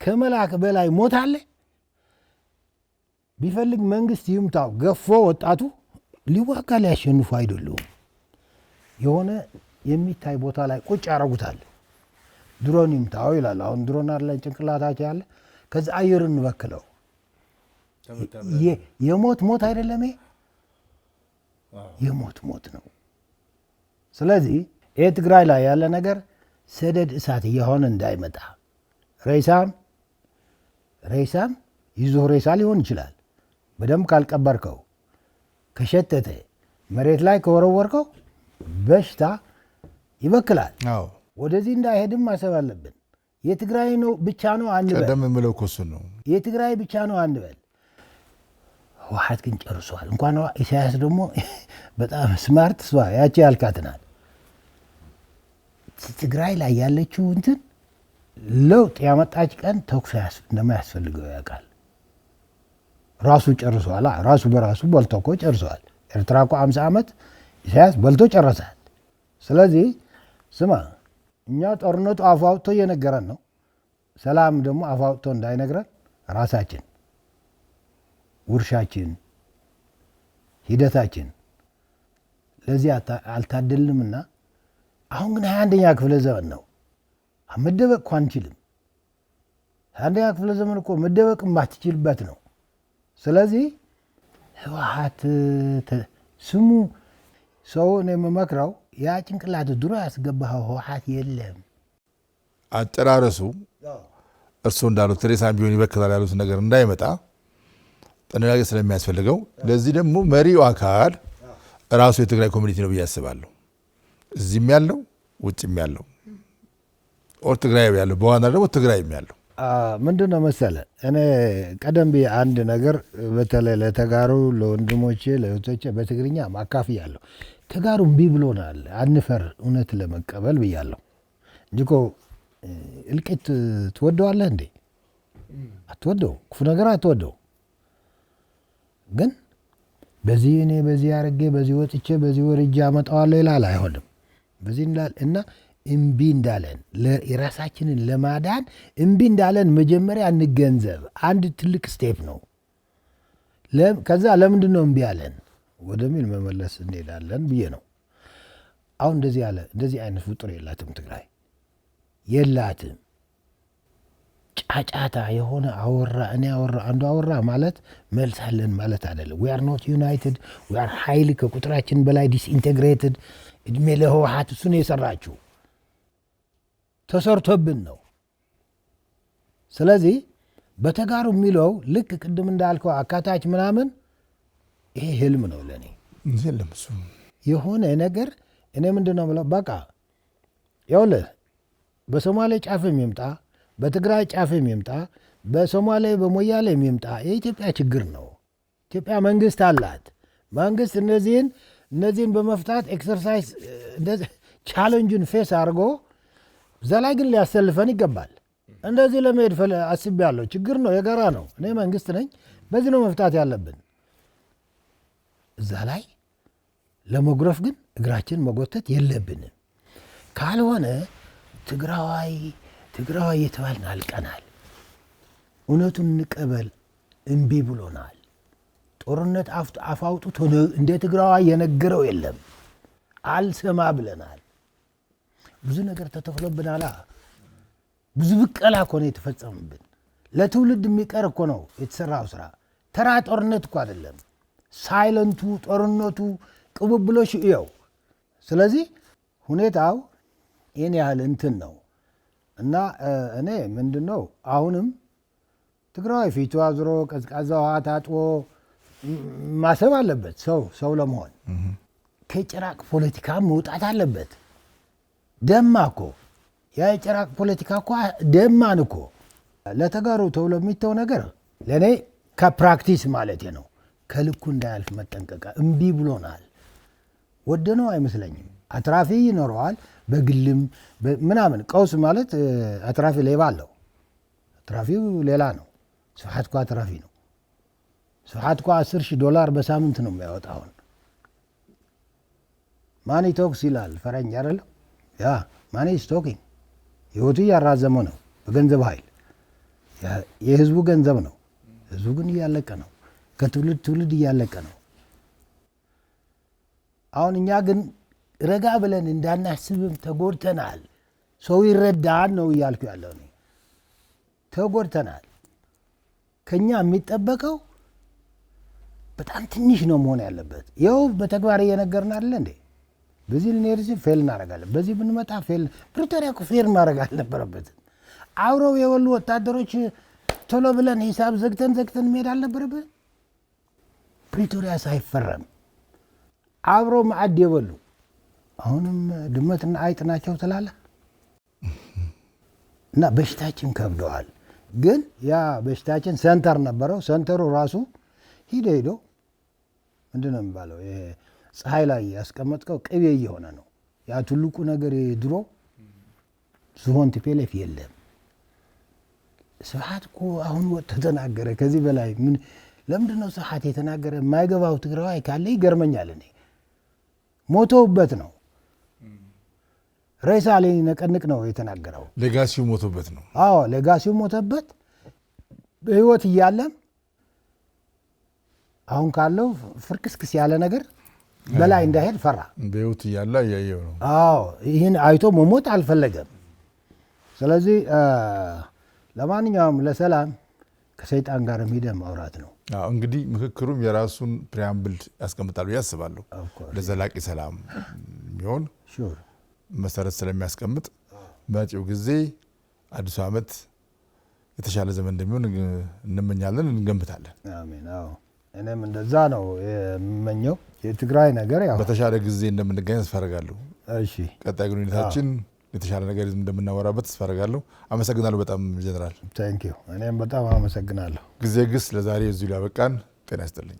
ከመላክ በላይ ሞት አለ። ቢፈልግ መንግስት ይምታው ገፎ ወጣቱ ሊዋጋ ሊያሸንፉ አይደሉም። የሆነ የሚታይ ቦታ ላይ ቁጭ ያረጉታል። ድሮን ይምታው ይላል። አሁን ድሮን አለ ጭንቅላታቸው ያለ ከዛ አየር እንበክለው። የሞት ሞት አይደለም፣ የሞት ሞት ነው። ስለዚህ ይህ ትግራይ ላይ ያለ ነገር ሰደድ እሳት እየሆነ እንዳይመጣ ሬሳም ይዞ ሬሳ ሊሆን ይችላል። በደንብ ካልቀበርከው ከሸተተ መሬት ላይ ከወረወርከው በሽታ ይበክላል። ወደዚህ እንዳይሄድም ማሰብ አለብን። የትግራይ ነው ብቻ ነው አንበል። ቀደም የምለው እኮ እሱን ነው። የትግራይ ብቻ ነው አንበል። ህወሓት ግን ጨርሷል። እንኳን ኢሳያስ ደግሞ በጣም ስማርት ስዋ ያቺ ያልካትናል። ትግራይ ላይ ያለችው እንትን ለውጥ ያመጣች ቀን ተኩስ እንደማያስፈልገው ያውቃል። ራሱ ጨርሷል። ራሱ በራሱ በልቶ እኮ ጨርሷል። ኤርትራ እኮ 50 ዓመት ኢሳያስ በልቶ ጨረሳል። ስለዚህ ስማ፣ እኛ ጦርነቱ አፍ አውጥቶ እየነገረን ነው። ሰላም ደግሞ አፍ አውጥቶ እንዳይነግረን ራሳችን ውርሻችን፣ ሂደታችን ለዚህ አልታደልንምና አሁን ግን 21ኛ ክፍለ ዘመን ነው። መደበቅ እኮ አንችልም። 21ኛ ክፍለ ዘመን እኮ መደበቅ የማትችልበት ነው። ስለዚህ ህወሓት ስሙ ሰውን የምመክረው ያ ጭንቅላት ድሮ ያስገባኸው ህወሓት የለም። አጨራረሱ እርሱ እንዳሉት ሬሳም ቢሆን ይበክላል ያሉት ነገር እንዳይመጣ ጥንቃቄ ስለሚያስፈልገው፣ ለዚህ ደግሞ መሪው አካል ራሱ የትግራይ ኮሚኒቲ ነው ብዬ አስባለሁ። እዚህም ያለው ውጭም ያለው ኦር ትግራይ ያለው በዋና ደግሞ ትግራይም ያለው ምንድን ነው መሰለ፣ እኔ ቀደም ብዬ አንድ ነገር በተለይ ለተጋሩ ለወንድሞቼ ለእህቶቼ በትግርኛ ማካፍ ያለሁ ተጋሩ እምቢ ብሎናል፣ አንፈር እውነት ለመቀበል ብያለሁ እንጂ እኮ እልቂት ትወደዋለህ እንዴ? አትወደው። ክፉ ነገር አትወደው። ግን በዚህ እኔ በዚህ አርጌ በዚህ ወጥቼ በዚህ ወርጄ አመጣዋለሁ ይላል። አይሆንም። በዚህ እንዳል እና እምቢ እንዳለን የራሳችንን ለማዳን እምቢ እንዳለን መጀመሪያ እንገንዘብ። አንድ ትልቅ ስቴፕ ነው። ከዛ ለምንድን ነው እምቢ ያለን ወደሚል መመለስ እንሄዳለን ብዬ ነው። አሁን እንደዚህ አይነት ፍጡር የላትም ትግራይ፣ የላትም። ጫጫታ የሆነ አወራ እኔ አወራ አንዱ አወራ ማለት መልሳለን ማለት አይደለም። we are not united, we are highly ከቁጥራችን በላይ disintegrated። እድሜ ለህወሓት እሱን የሰራችው ተሰርቶብን ነው። ስለዚህ በተጋሩ የሚለው ልክ ቅድም እንዳልከው አካታች ምናምን ይሄ ህልም ነው ለኔ። የሆነ ነገር እኔ ምንድነው ብለው በቃ ይኸውልህ በሶማሌ ጫፍም ይምጣ በትግራይ ጫፍም ይምጣ በሶማሌ በሞያሌ ይምጣ የኢትዮጵያ ችግር ነው። ኢትዮጵያ መንግስት አላት። መንግስት እነዚህን በመፍታት ኤክሰርሳይዝ ቻሌንጅን ፌስ አድርጎ እዛ ላይ ግን ሊያሰልፈን ይገባል። እንደዚህ ለመሄድ አስቤያለሁ። ችግር ነው፣ የጋራ ነው። እኔ መንግስት ነኝ። በዚህ ነው መፍታት ያለብን። እዛ ላይ ለመጉረፍ ግን እግራችን መጎተት የለብንም። ካልሆነ ትግራዋይ የተባልን አልቀናል። እውነቱን እንቀበል እምቢ ብሎናል። ጦርነት አፍ አውጥቶ እንደ ትግራዋይ የነገረው የለም። አልሰማ ብለናል። ብዙ ነገር ተተክሎብናል። ብዙ ብቀላ እኮ ነው የተፈጸመብን። ለትውልድ የሚቀር እኮ ነው የተሰራው ስራ። ተራ ጦርነት እኮ አይደለም። ሳይለንቱ ጦርነቱ ቅብብሎሽ እየው። ስለዚህ ሁኔታው ይህን ያህል እንትን ነው እና እኔ ምንድነው አሁንም ትግራዋይ ፊቱ አዝሮ ቀዝቃዛ ውሃ ታጥቦ ማሰብ አለበት። ሰው ለመሆን ከጭራቅ ፖለቲካ መውጣት አለበት። ደማ እኮ የጭራቅ ፖለቲካ እኮ ደማን እኮ ለተጋሩ ተብሎ የሚተው ነገር ለእኔ ከፕራክቲስ ማለት ነው። ከልኩ እንዳያልፍ መጠንቀቃ። እምቢ ብሎናል። ወደነው አይመስለኝም። አትራፊ ይኖረዋል በግልም ምናምን። ቀውስ ማለት አትራፊ ሌባ አለው። አትራፊው ሌላ ነው። ስብሓት እኮ አትራፊ ነው። ስብሓት እኮ $10,000 በሳምንት ነው የሚያወጣው። ማኒ ቶክስ ይላል ፈረንጅ አይደለም? ያ ማኒ ኢዝ ቶኪንግ። ህይወቱ እያራዘመ ነው በገንዘብ ኃይል። የህዝቡ ገንዘብ ነው። ህዝቡ ግን እያለቀ ነው። ከትውልድ ትውልድ እያለቀ ነው። አሁን እኛ ግን ረጋ ብለን እንዳናስብም ተጎድተናል። ሰው ይረዳን ነው እያልኩ ያለው እኔ። ተጎድተናል። ከኛ የሚጠበቀው በጣም ትንሽ ነው መሆን ያለበት። ይኸው በተግባር እየነገርን አይደለ እንዴ? በዚህ ልንሄድ ሲል ፌል እናደርጋለን። በዚህ ብንመጣ ፌል። ፕሪቶሪያ እኮ ፌል ማድረግ አልነበረበትም። አብረው የወሉ ወታደሮች ቶሎ ብለን ሂሳብ ዘግተን መሄድ አልነበረብን? ፕሪቶሪያ ሳይፈረም አብረው ማዕድ የበሉ አሁንም ድመትና አይጥ ናቸው ትላለህ። እና በሽታችን ከብደዋል። ግን ያ በሽታችን ሰንተር ነበረው። ሰንተሩ ራሱ ሂዶ ምንድን ነው የሚባለው? ፀሐይ ላይ ያስቀመጥከው ቅቤ እየሆነ ነው። ያ ትልቁ ነገር ድሮ ዝሆን ቲፔሌፍ የለም። ስብሓት እኮ አሁን ወጥቶ ተናገረ። ከዚህ በላይ ምን? ለምንድን ነው ስብሓት የተናገረ? የማይገባው ትግራዋይ ካለ ይገርመኛል። እኔ ሞተውበት ነው። ሬሳ ላይ ነቀንቅ ነው የተናገረው። ሌጋሲው ሞተበት ነው። አዎ ሌጋሲው ሞተበት። በህይወት እያለም አሁን ካለው ፍርክስክስ ያለ ነገር በላይ እንዳይሄድ ፈራ። በህይወት እያለ እያየው ነው። አዎ ይህን አይቶ መሞት አልፈለገም። ስለዚህ ለማንኛውም ለሰላም ከሰይጣን ጋር ሄደ ማውራት ነው። እንግዲህ ምክክሩም የራሱን ፕሪያምብል ያስቀምጣል ብዬ አስባለሁ። ለዘላቂ ሰላም የሚሆን መሰረት ስለሚያስቀምጥ መጪው ጊዜ አዲሱ ዓመት የተሻለ ዘመን እንደሚሆን እንመኛለን፣ እንገምታለን። አሜን። አዎ እኔም እንደዛ ነው የምመኘው። የትግራይ ነገር ያው በተሻለ ጊዜ እንደምንገናኝ ተስፋ አደርጋለሁ። እሺ ቀጣይ ግንኙነታችን የተሻለ ነገር እንደምናወራበት ተስፋ አደርጋለሁ። አመሰግናለሁ በጣም ጀነራል። ታንክ ዩ። እኔም በጣም አመሰግናለሁ። ጊዜ ግስ ለዛሬ እዚሁ ላበቃን። ጤና ይስጥልኝ።